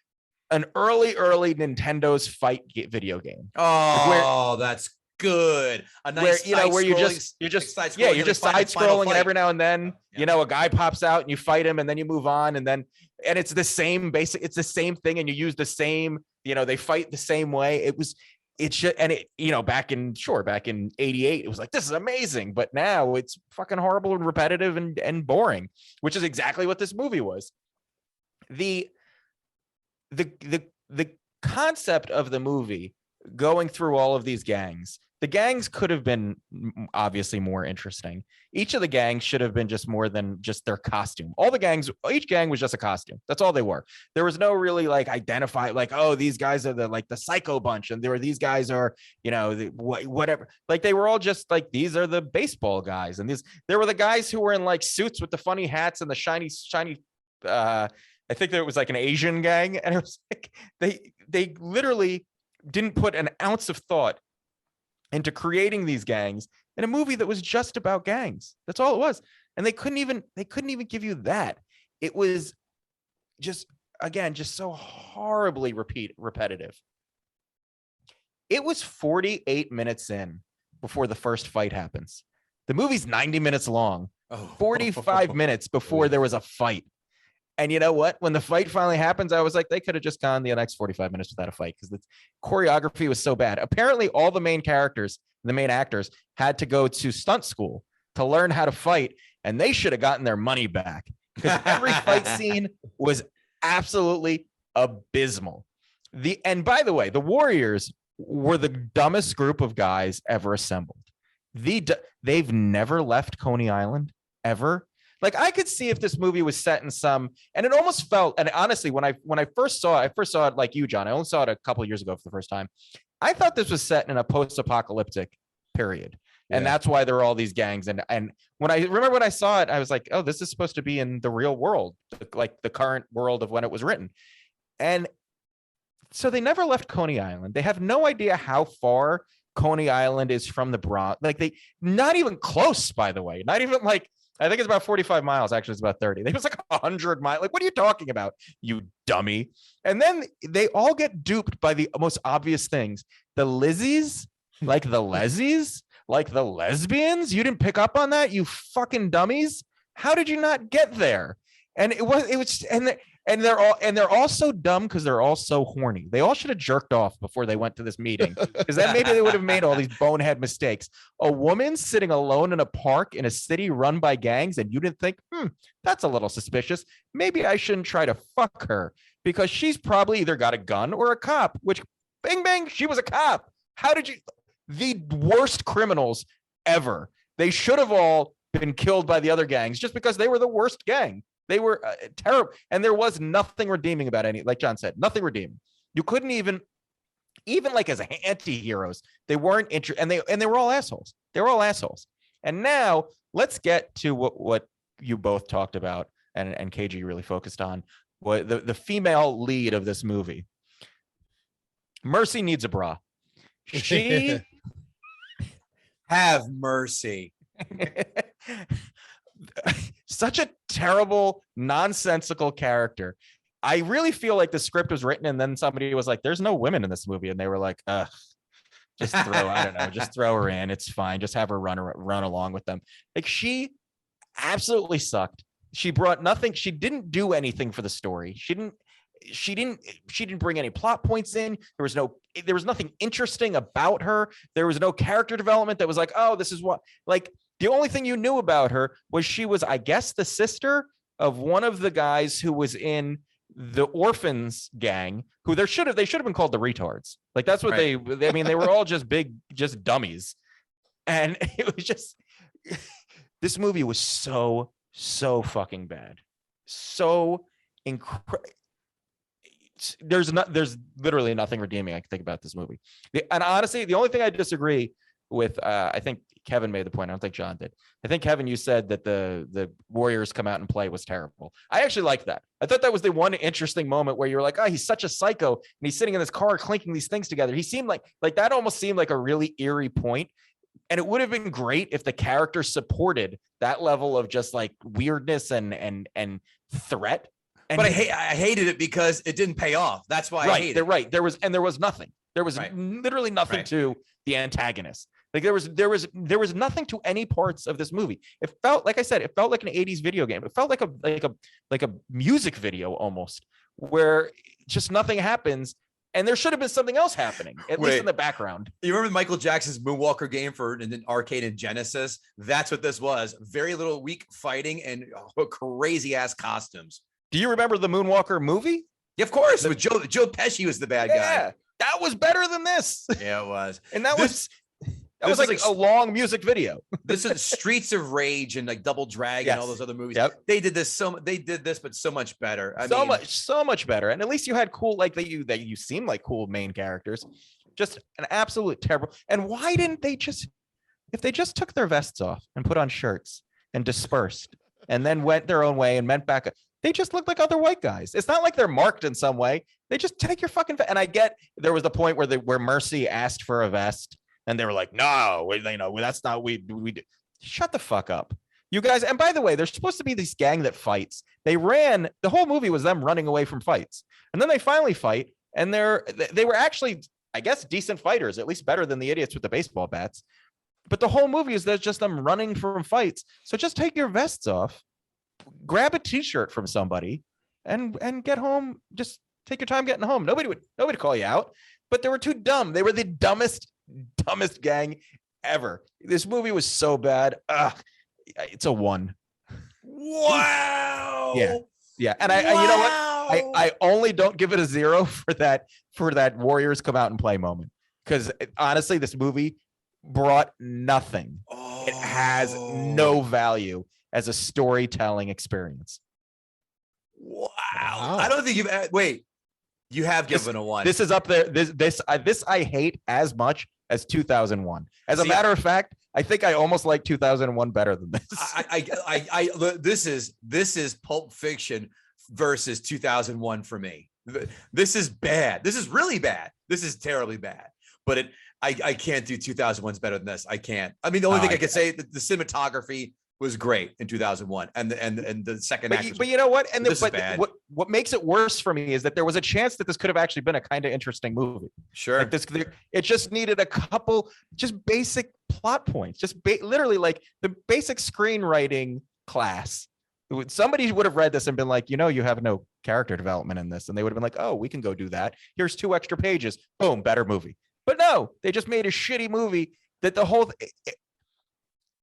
an early Nintendo's fight video game. Oh, that's good. A nice where you're just side scrolling, and every now and then, a guy pops out and you fight him, and then you move on, and it's the same it's the same thing, and you use the same, they fight the same way. Back in 88, it was like, this is amazing, but now it's fucking horrible and repetitive and boring, which is exactly what this movie was. The concept of the movie, going through all of these gangs, the gangs could have been obviously more interesting. Each of the gangs should have been just more than just their costume. Each gang was just a costume. That's all they were. There was no really like identify, like, oh, these guys are the psycho bunch, and these guys are, whatever. Like, they were all just like, these are the baseball guys, and there were the guys who were in like suits with the funny hats and the shiny. I think there was like an Asian gang, and it was like they literally didn't put an ounce of thought into creating these gangs in a movie that was just about gangs. That's all it was. And they couldn't even give you that. It was just so horribly repetitive. It was 48 minutes in before the first fight happens. The movie's 90 minutes long. 45 minutes before there was a fight. And you know what? When the fight finally happens, I was like, they could have just gone the next 45 minutes without a fight, because the choreography was so bad. Apparently, all the main characters, the main actors, had to go to stunt school to learn how to fight, and they should have gotten their money back, because every fight scene was absolutely abysmal. And by the way, the Warriors were the dumbest group of guys ever assembled. They've never left Coney Island, ever. Like, I could see if this movie was set in and it almost felt, and honestly, when I first saw it like you, John, I only saw it a couple of years ago for the first time. I thought this was set in a post-apocalyptic period. And that's why there are all these gangs. And when I saw it, I was like, oh, this is supposed to be in the real world, like the current world of when it was written. And so they never left Coney Island. They have no idea how far Coney Island is from the Bronx. Like, not even close, by the way, not even like, I think it's about 45 miles. Actually, it's about 30. It was like 100 miles. Like, what are you talking about, you dummy? And then they all get duped by the most obvious things. The Lizzies, like the Lizzies, like the lesbians. You didn't pick up on that, you fucking dummies. How did you not get there? And it was, and they're all so dumb because they're all so horny. They all should have jerked off before they went to this meeting, because then maybe they would have made all these bonehead mistakes. A woman sitting alone in a park in a city run by gangs, and you didn't think, that's a little suspicious. Maybe I shouldn't try to fuck her, because she's probably either got a gun or a cop, which, bing, bang, she was a cop. How did you? The worst criminals ever. They should have all been killed by the other gangs just because they were the worst gang. They were terrible, and there was nothing redeeming about any. Like John said, nothing redeeming. You couldn't even like as anti-heroes, they weren't and they were all assholes. They were all assholes. And now let's get to what you both talked about and KG really focused on, what the female lead of this movie. Mercy needs a bra. She have mercy. Such a terrible, nonsensical character. I really feel like the script was written and then somebody was like, there's no women in this movie. And they were like, just just throw her in. It's fine. Just have her run along with them. Like, she absolutely sucked. She brought nothing. She didn't do anything for the story. She didn't bring any plot points in. There was nothing interesting about her. There was no character development that was like, oh, this is what, like, the only thing you knew about her was she was, I guess, the sister of one of the guys who was in the orphans gang, who they should have been called the retards. Like, that's what they were all just just dummies. And it was just, this movie was so fucking bad. So incredible. There's literally nothing redeeming I can think about this movie. And honestly, the only thing I disagree with, I think Kevin made the point. I don't think John did. I think, Kevin, you said that the Warriors come out and play was terrible. I actually like that. I thought that was the one interesting moment where you're like, oh, he's such a psycho, and he's sitting in this car clinking these things together. He seemed like that almost seemed like a really eerie point. And it would have been great if the character supported that level of just like weirdness and threat. But I hated it because it didn't pay off. That's why I hated it. Right. There was nothing. There was literally nothing to the antagonist. Like, there was nothing to any parts of this movie. It felt, like I said, it felt like an 80s video game. It felt like a music video almost, where just nothing happens. And there should have been something else happening, at least in the background. You remember Michael Jackson's Moonwalker game for an arcade in Genesis? That's what this was. Very little weak fighting and crazy ass costumes. Do you remember the Moonwalker movie? Yeah, of course. With Joe Pesci was the bad guy. Yeah, that was better than this. Yeah, it was. And that was like a long music video. This is Streets of Rage and like Double Dragon and all those other movies. Yep. They did this, but so much better. So much better. And at least you had cool, like that you seem like cool main characters. Just an absolute terrible. And why didn't they if they just took their vests off and put on shirts and dispersed and then went their own way and went back, they just look like other white guys. It's not like they're marked in some way. They just take your fucking vest. And I get there was the point where Mercy asked for a vest. And they were like, no, that's not, we shut the fuck up, you guys. And by the way, there's supposed to be this gang that fights. The whole movie was them running away from fights. And then they finally fight. And they were actually, I guess, decent fighters, at least better than the idiots with the baseball bats. But the whole movie is just them running from fights. So just take your vests off, grab a t-shirt from somebody and get home. Just take your time getting home. Nobody would call you out, but they were too dumb. They were the dumbest gang ever. This movie was so bad. It's a 1. Wow. Yeah. And I you know what? I only don't give it a 0 for that Warriors come out and play moment, because honestly, this movie brought nothing. It has no value as a storytelling experience. Wow. I don't think you have given a 1. This is up there. This I hate as much as 2001. As a matter of fact, I think I almost like 2001 better than this. This is Pulp Fiction versus 2001 for me. This is bad. This is really bad. This is terribly bad. But I can't do 2001's better than this. I can't. I mean, the only thing I could say, the cinematography was great in 2001, and the second act. But you know what? And what makes it worse for me is that there was a chance that this could have actually been a kind of interesting movie. Sure. Like it just needed a couple just basic plot points, just literally like the basic screenwriting class. Somebody would have read this and been like, you have no character development in this, and they would have been like, oh, we can go do that. Here's 2 extra pages. Boom, better movie. But no, they just made a shitty movie that the whole.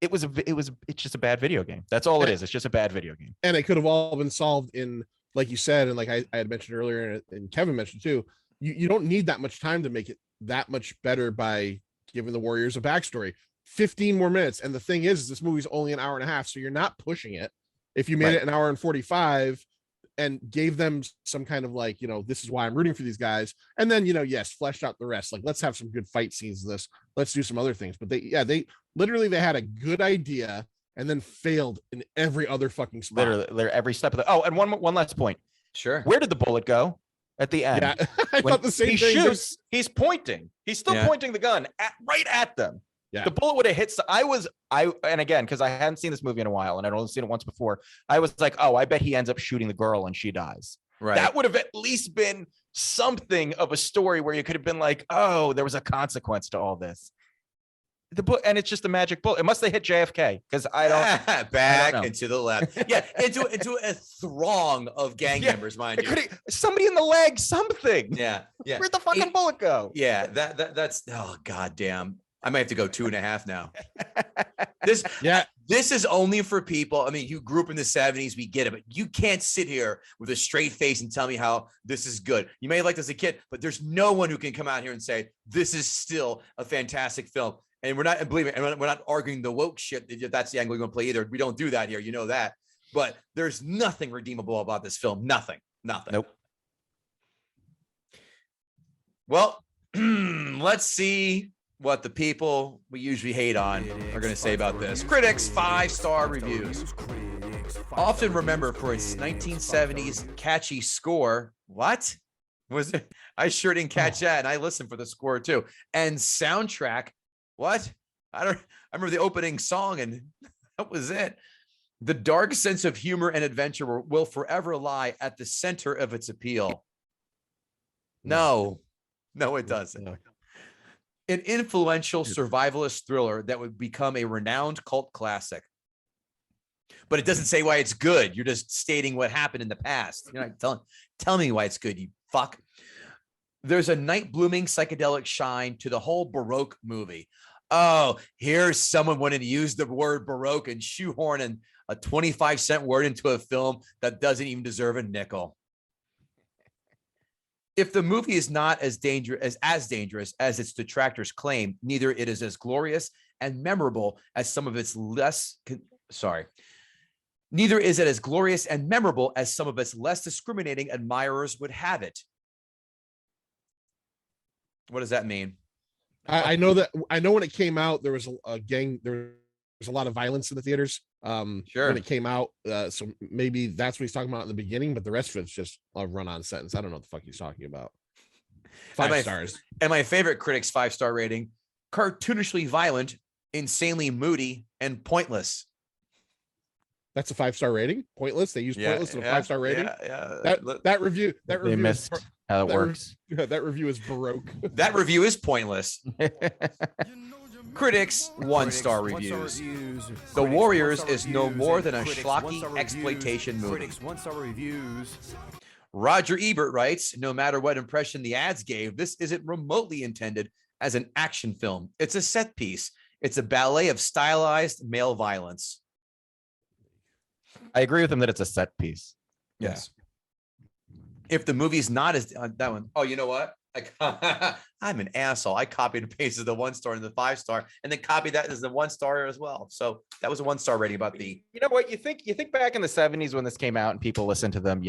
It's just a bad video game. That's all it is. It's just a bad video game. And it could have all been solved in, like you said, and like I had mentioned earlier, and Kevin mentioned too, you don't need that much time to make it that much better by giving the Warriors a backstory. 15 more minutes. And the thing is this movie's only an hour and a half, so you're not pushing it. If you made it an hour and 45 and gave them some kind of like, this is why I'm rooting for these guys. And then, yes, fleshed out the rest. Like, let's have some good fight scenes in this. Let's do some other things. But they literally had a good idea and then failed in every other fucking spot. Literally every step of the. Oh, and one last point. Sure. Where did the bullet go at the end? Yeah, I When thought the same he thing. shoots, he's pointing. He's still pointing the gun right at them. Yeah. The bullet would have hit. And again, because I hadn't seen this movie in a while and I'd only seen it once before, I was like, oh, I bet he ends up shooting the girl and she dies. Right. That would have at least been something of a story where you could have been like, oh, there was a consequence to all this. And it's just a magic bullet. It must have hit JFK because I don't back I don't and to the left. Yeah, into a throng of gang members, mind you. Somebody in the leg, something. Yeah. Where'd the fucking bullet go? Yeah, that's oh goddamn. I might have to go 2.5 now. This is only for people. I mean, you grew up in the 70s, we get it, but you can't sit here with a straight face and tell me how this is good. You may have liked it as a kid, but there's no one who can come out here and say this is still a fantastic film. And we're not, believe me, and we're not arguing the woke shit. If that's the angle we're going to play either. We don't do that here. You know that. But there's nothing redeemable about this film. Nothing. Nope. Well, let's see what the people we usually hate on are going to say about this. Critics 5-star reviews. Often remember for its 1970s catchy score. What was it? I sure didn't catch that. And I listened for the score too. And soundtrack. What? I remember the opening song and that was it. The dark sense of humor and adventure will forever lie at the center of its appeal. No, it doesn't. An influential survivalist thriller that would become a renowned cult classic. But it doesn't say why it's good. You're just stating what happened in the past. You're not tell me why it's good, you fuck. There's a night blooming psychedelic shine to the whole Baroque movie. Oh, here's someone wanting to use the word Baroque and shoehorn in a 25-cent word into a film that doesn't even deserve a nickel. If the movie is not as dangerous as its detractors claim, neither it is as glorious and memorable as some of its less discriminating admirers would have it. What does that mean? I know when it came out, there was there was a lot of violence in the theaters. Sure. When it came out. So maybe that's what he's talking about in the beginning, but the rest of it's just a run-on sentence. I don't know what the fuck he's talking about. 5 stars. And my favorite critics 5-star rating: cartoonishly violent, insanely moody, and pointless. That's a 5-star rating. Pointless. They use pointless in a 5-star rating. Yeah. That review. They missed how it works. That review is Baroque. That review is pointless. Critics 1-star reviews. The Warriors is no more than a schlocky exploitation movie. 1-star reviews. Roger Ebert writes, no matter what impression the ads gave, this isn't remotely intended as an action film. It's a set piece. It's a ballet of stylized male violence. I agree with him that it's a set piece. Yes. If the movie's not as that one, oh, you know what? I'm an asshole. I copied and pasted the 1-star and the 5-star, and then copied that as the 1-star as well. So that was a 1-star rating about the. You know what? You think back in the 70s when this came out and people listened to them,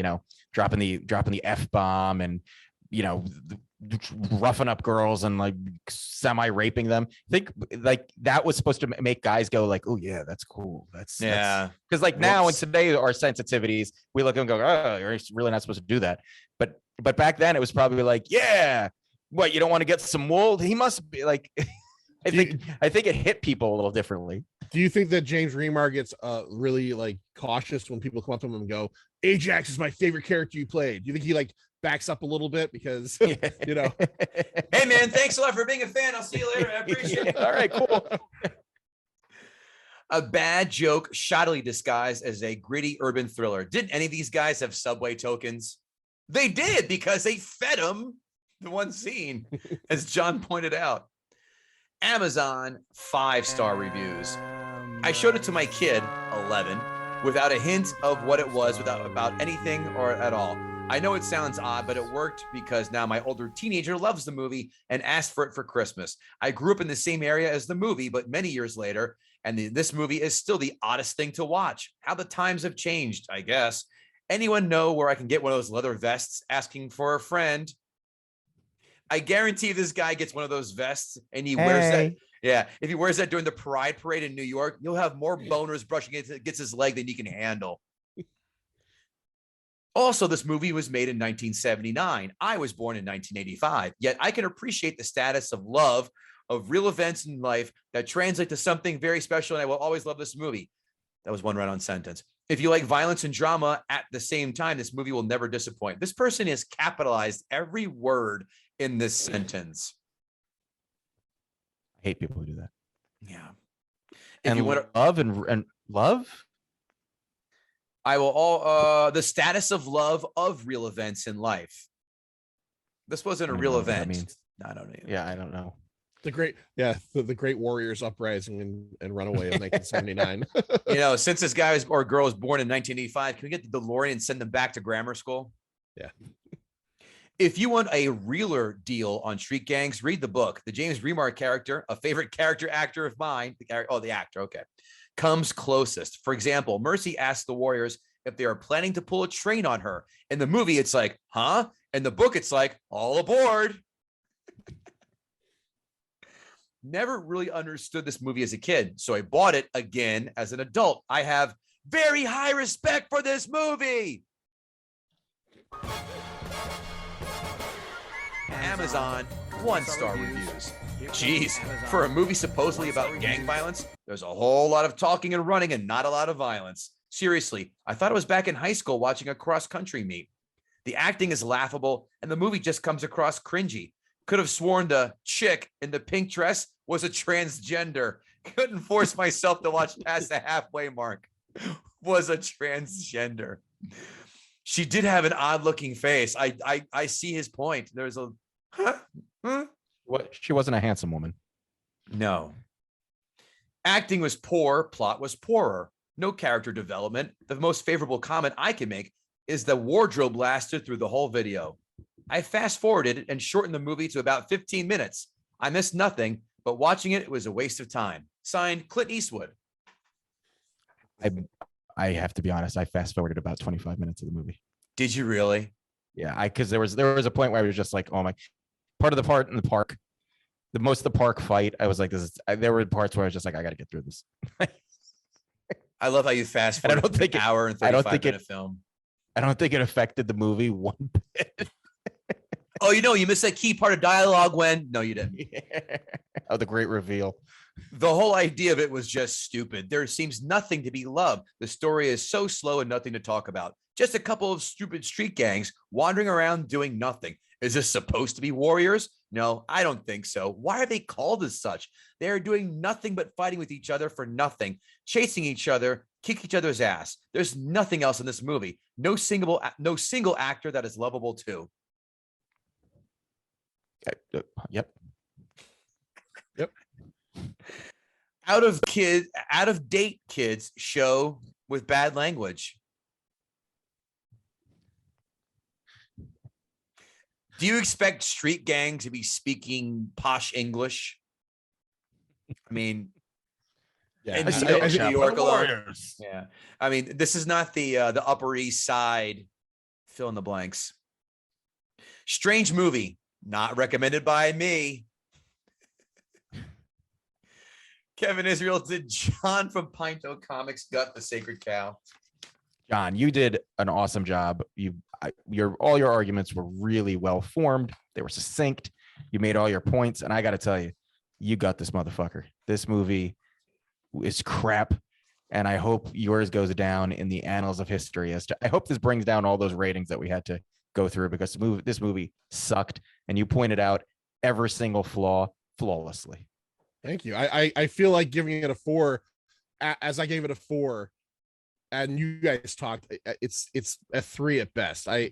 dropping the F-bomb and roughing up girls and like semi-raping them. I think like that was supposed to make guys go like, oh yeah, that's cool. That's because like now and today our sensitivities, we look and go, oh, you're really not supposed to do that. But back then it was probably like, yeah, what, you don't want to get some wool? He must be like, I think it hit people a little differently. Do you think that James Remar gets really like cautious when people come up to him and go, Ajax is my favorite character you played? Do you think he like backs up a little bit because Hey man, thanks a lot for being a fan. I'll see you later. I appreciate it. All right, cool. A bad joke shoddily disguised as a gritty urban thriller. Didn't any of these guys have Subway tokens? They did, because they fed them the one scene, as John pointed out. Amazon 5-star reviews. I showed it to my kid, 11, without a hint of what it was, about anything or at all. I know it sounds odd, but it worked because now my older teenager loves the movie and asked for it for Christmas. I grew up in the same area as the movie, but many years later, and this movie is still the oddest thing to watch. How the times have changed, I guess. Anyone know where I can get one of those leather vests? Asking for a friend. I guarantee this guy gets one of those vests and he wears that. Yeah, if he wears that during the Pride Parade in New York, you'll have more boners brushing against his leg than he can handle. Also, this movie was made in 1979. I was born in 1985, yet I can appreciate the status of love of real events in life that translate to something very special, and I will always love this movie. That was one run-on sentence. If you like violence and drama at the same time, this movie will never disappoint. This person has capitalized every word in this sentence. I hate people who do that. Yeah. If you want love and love, I will the status of love of real events in life. This wasn't a real event. I don't know. Yeah, I don't know. The Great Warriors Uprising and Runaway of 1979. You know, since this guy or girl was born in 1985, can we get the DeLorean and send them back to grammar school? Yeah. If you want a realer deal on street gangs, read the book. The James Remar character, a favorite actor of mine, the actor, okay, comes closest. For example, Mercy asks the Warriors if they are planning to pull a train on her. In the movie, it's like, huh? In the book, it's like, all aboard. Never really understood this movie as a kid, so I bought it again as an adult. I have very high respect for this movie. Amazon 1-star reviews. Jeez, for a movie supposedly about gang violence, there's a whole lot of talking and running and not a lot of violence. Seriously, I thought I was back in high school watching a cross-country meet. The acting is laughable, and the movie just comes across cringy. Could have sworn the chick in the pink dress was a transgender. Couldn't force myself to watch past the halfway mark. Was a transgender. She did have an odd-looking face. I see his point. There's a What? She wasn't a handsome woman. No. Acting was poor. Plot was poorer. No character development. The most favorable comment I can make is the wardrobe lasted through the whole video. I fast-forwarded and shortened the movie to about 15 minutes. I missed nothing, but watching it was a waste of time. Signed, Clint Eastwood. I have to be honest. I fast-forwarded about 25 minutes of the movie. Did you really? Yeah, because there was a point where I was just like, oh my, part in the park, the park fight. I was like, there were parts where I was just like, I got to get through this. I love how you fast-forwarded an hour and 35-minute film. I don't think it affected the movie one bit. Oh, you missed that key part of dialogue when? No, you didn't. Yeah. Oh, the great reveal. The whole idea of it was just stupid. There seems nothing to be loved. The story is so slow and nothing to talk about. Just a couple of stupid street gangs wandering around doing nothing. Is this supposed to be warriors? No, I don't think so. Why are they called as such? They are doing nothing but fighting with each other for nothing, chasing each other, kick each other's ass. There's nothing else in this movie. No single actor that is lovable too. Yep. Out of date kids show with bad language. Do you expect street gang to be speaking posh English? I mean, Yeah, in I New York alone. Yeah, I mean, this is not the Upper East Side. Fill in the blanks. Strange movie, not recommended by me. Kevin Israel, did John from Pint O Comics gut the sacred cow? John, you did an awesome job. All your arguments were really well formed. They were succinct. You made all your points, and I got to tell you, you got this motherfucker. This movie is crap, and I hope yours goes down in the annals of history. I hope this brings down all those ratings that we had to go through, because this movie sucked, and you pointed out every single flaw flawlessly. Thank you. I feel like giving it a 4, as I gave it a 4, and you guys talked. It's a 3 at best. I'll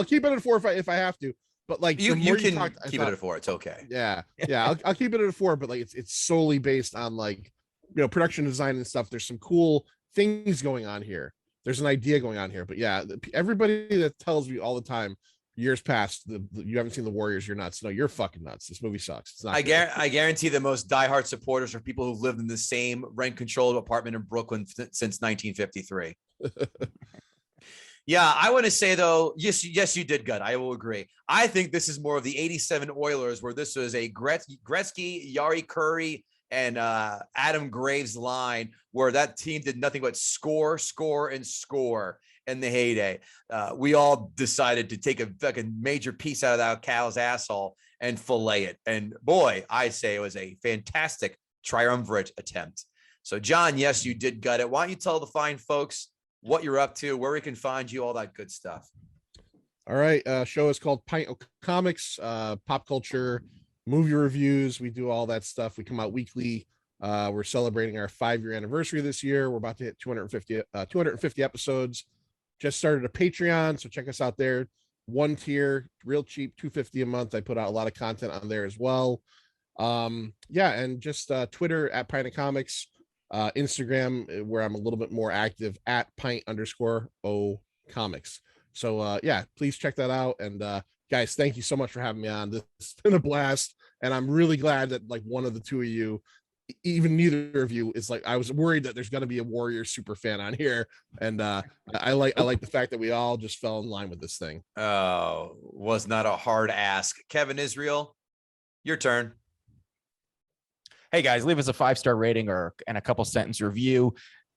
keep it at a 4 if I have to. But like you can keep it at a 4. It's okay. Yeah. I'll keep it at a 4. But like it's solely based on like production design and stuff. There's some cool things going on here. There's an idea going on here. But yeah, everybody that tells me all the time, years past, you haven't seen The Warriors, you're nuts. No, you're fucking nuts. This movie sucks. It's not. I guarantee the most diehard supporters are people who've lived in the same rent-controlled apartment in Brooklyn since 1953. Yeah, I want to say though, yes, you did, Gut. I will agree. I think this is more of the '87 Oilers, where this was a Gretzky, Yari Curry, and Adam Graves line, where that team did nothing but score, score, and score in the heyday. We all decided to take a fucking major piece out of that cow's asshole and fillet it. And boy, I say it was a fantastic triumvirate attempt. So, John, yes, you did gut it. Why don't you tell the fine folks what you're up to, where we can find you, all that good stuff. All right. Show is called Pint O Comics, pop culture, movie reviews. We do all that stuff. We come out weekly. We're celebrating our 5-year anniversary this year. We're about to hit 250 episodes. Just started a Patreon, so check us out there. 1 tier, real cheap, $2.50 a month. I put out a lot of content on there as well. Yeah, and just Twitter at Pint O Comics. Instagram, where I'm a little bit more active, at Pint_O Comics. So yeah, please check that out. And guys, thank you so much for having me on. This has been a blast, and I'm really glad that like one of the two of you, even neither of you, is like, I was worried that there's going to be a Warrior super fan on here, and I like the fact that we all just fell in line with this thing. Oh, was not a hard ask. Kevin Israel, your turn. Hey guys, leave us a 5-star rating and a couple sentence review.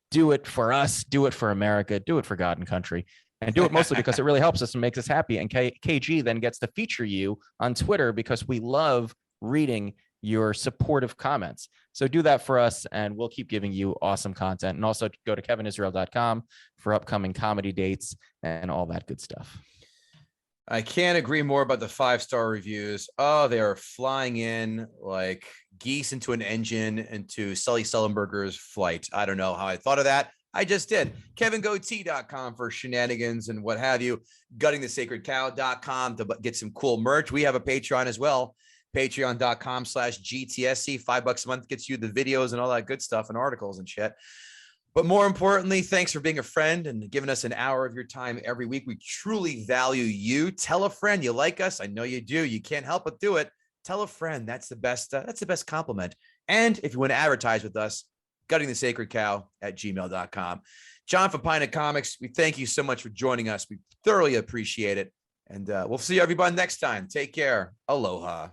Do it for us, do it for America, do it for God and country, and do it mostly because it really helps us and makes us happy. And KG then gets to feature you on Twitter because we love reading your supportive comments. So do that for us, and we'll keep giving you awesome content. And also go to kevinisrael.com for upcoming comedy dates and all that good stuff. I can't agree more about the 5-star reviews. Oh, they are flying in like geese into an engine into Sully Sullenberger's flight. I don't know how I thought of that. I just did. KevinGoatee.com for shenanigans and what have you. Guttingthesacredcow.com to get some cool merch. We have a Patreon as well. Patreon.com/GTSC. $5 a month gets you the videos and all that good stuff and articles and shit. But more importantly, thanks for being a friend and giving us an hour of your time every week. We truly value you. Tell a friend you like us. I know you do. You can't help but do it. Tell a friend. That's the best. That's the best compliment. And if you want to advertise with us, guttingthesacredcow@gmail.com. John from Pint O Comics, we thank you so much for joining us. We thoroughly appreciate it. And we'll see everybody next time. Take care. Aloha.